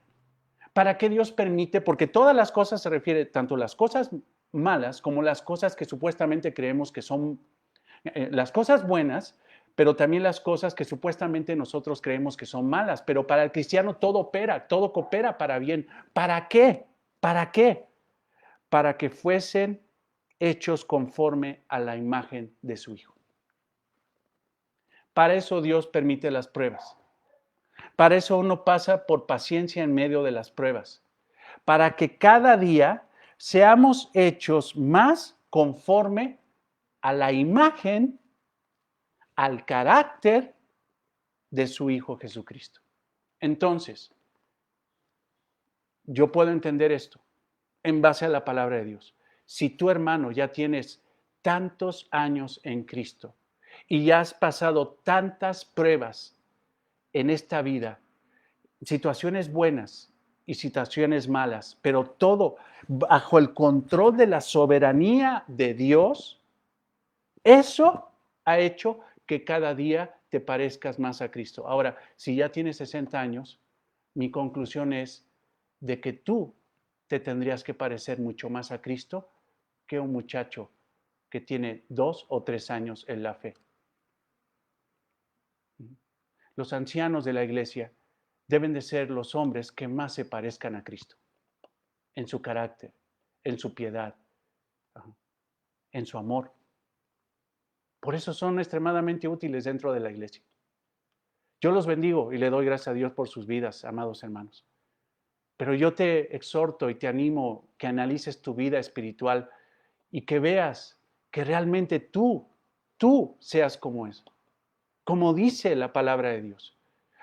¿Para qué Dios permite? Porque todas las cosas se refiere tanto las cosas malas como las cosas que supuestamente creemos que son las cosas buenas, pero también las cosas que supuestamente nosotros creemos que son malas. Pero para el cristiano todo opera, todo coopera para bien. ¿Para qué? ¿Para qué? Para que fuesen hechos conforme a la imagen de su Hijo. Para eso Dios permite las pruebas. Para eso uno pasa por paciencia en medio de las pruebas, para que cada día seamos hechos más conforme a la imagen, al carácter de su Hijo Jesucristo. Entonces, yo puedo entender esto en base a la palabra de Dios. Si tú, hermano, ya tienes tantos años en Cristo y ya has pasado tantas pruebas en esta vida, situaciones buenas y situaciones malas, pero todo bajo el control de la soberanía de Dios, eso ha hecho que cada día te parezcas más a Cristo. Ahora, si ya tienes 60 años, mi conclusión es de que tú te tendrías que parecer mucho más a Cristo que un muchacho que tiene 2 o 3 años en la fe. Los ancianos de la iglesia deben de ser los hombres que más se parezcan a Cristo, en su carácter, en su piedad, en su amor. Por eso son extremadamente útiles dentro de la iglesia. Yo los bendigo y le doy gracias a Dios por sus vidas, amados hermanos. Pero yo te exhorto y te animo que analices tu vida espiritual y que veas que realmente tú seas como es, como dice la palabra de Dios.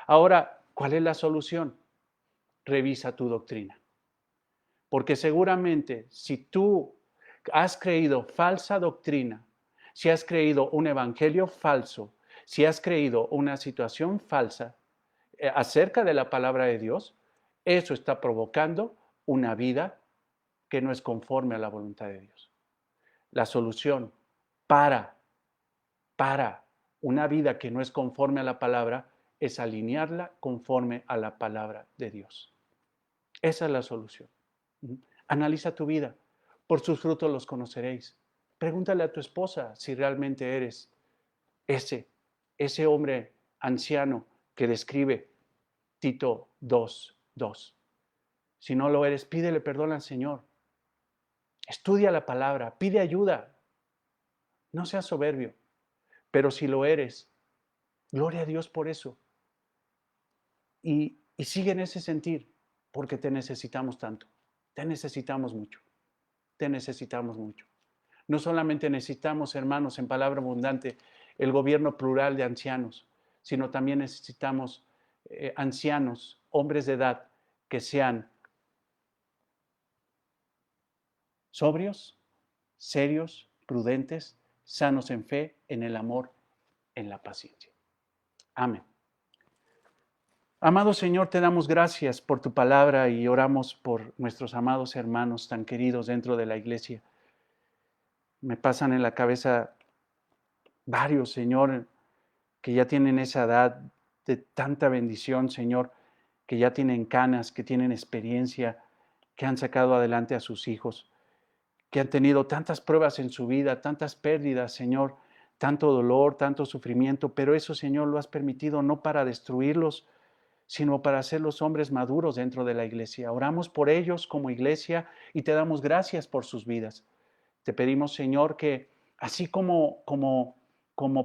Ahora, ¿cuál es la solución? Revisa tu doctrina. Porque seguramente si tú has creído falsa doctrina, si has creído un evangelio falso, si has creído una situación falsa acerca de la palabra de Dios, eso está provocando una vida que no es conforme a la voluntad de Dios. La solución para una vida que no es conforme a la palabra es alinearla conforme a la palabra de Dios. Esa es la solución. Analiza tu vida. Por sus frutos los conoceréis. Pregúntale a tu esposa si realmente eres ese hombre anciano que describe Tito 2:2. Si no lo eres, pídele perdón al Señor. Estudia la palabra, pide ayuda. No seas soberbio. Pero si lo eres, gloria a Dios por eso. Y sigue en ese sentir, porque te necesitamos tanto. Te necesitamos mucho. Te necesitamos mucho. No solamente necesitamos, hermanos, en palabra abundante, el gobierno plural de ancianos, sino también necesitamos ancianos, hombres de edad, que sean sobrios, serios, prudentes, sanos en fe, en el amor, en la paciencia. Amén. Amado Señor, te damos gracias por tu palabra y oramos por nuestros amados hermanos tan queridos dentro de la iglesia. Me pasan en la cabeza varios, Señor, que ya tienen esa edad de tanta bendición, Señor, que ya tienen canas, que tienen experiencia, que han sacado adelante a sus hijos, que han tenido tantas pruebas en su vida, tantas pérdidas, Señor, tanto dolor, tanto sufrimiento, pero eso, Señor, lo has permitido no para destruirlos, sino para hacerlos hombres maduros dentro de la iglesia. Oramos por ellos como iglesia y te damos gracias por sus vidas. Te pedimos, Señor, que así como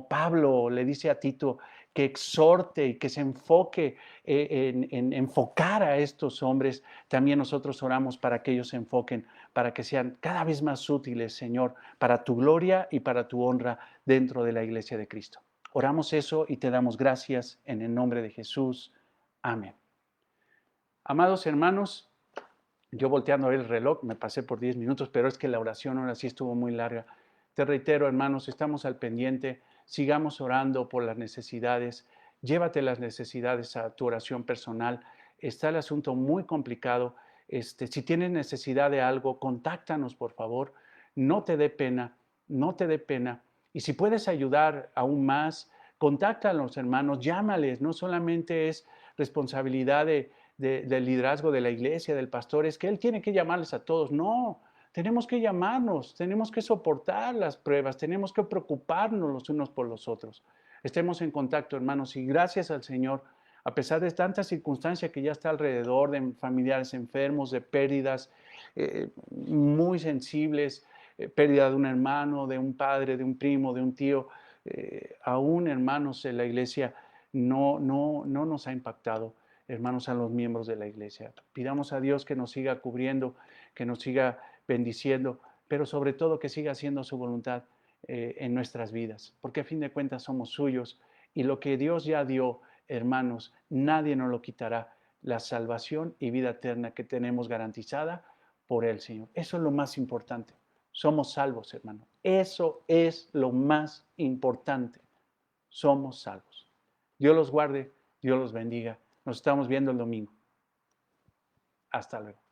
Pablo le dice a Tito, que exhorte y que se enfoque en enfocar a estos hombres, también nosotros oramos para que ellos se enfoquen, para que sean cada vez más útiles, Señor, para tu gloria y para tu honra dentro de la iglesia de Cristo. Oramos eso y te damos gracias en el nombre de Jesús. Amén. Amados hermanos, yo volteando a ver el reloj, me pasé por 10 minutos, pero es que la oración ahora sí estuvo muy larga. Te reitero, hermanos, estamos al pendiente, sigamos orando por las necesidades, llévate las necesidades a tu oración personal. Está el asunto muy complicado. Si tienes necesidad de algo, contáctanos, por favor. No te dé pena, no te dé pena. Y si puedes ayudar aún más, contacta a los hermanos, llámales. No solamente es responsabilidad del liderazgo de la iglesia, del pastor, es que él tiene que llamarles a todos. No, tenemos que llamarnos, tenemos que soportar las pruebas, tenemos que preocuparnos los unos por los otros. Estemos en contacto, hermanos, y gracias al Señor, a pesar de tantas circunstancias que ya está alrededor, de familiares enfermos, de pérdidas muy sensibles, pérdida de un hermano, de un padre, de un primo, de un tío, aún hermanos en la iglesia no nos ha impactado. hermanos, a los miembros de la iglesia. Pidamos a Dios que nos siga cubriendo, que nos siga bendiciendo, pero sobre todo que siga haciendo su voluntad en nuestras vidas, porque a fin de cuentas somos suyos y lo que Dios ya dio, hermanos, nadie nos lo quitará, la salvación y vida eterna que tenemos garantizada por el Señor. Eso es lo más importante. Somos salvos, hermano. Eso es lo más importante. Somos salvos. Dios los guarde, Dios los bendiga. Nos estamos viendo el domingo. Hasta luego.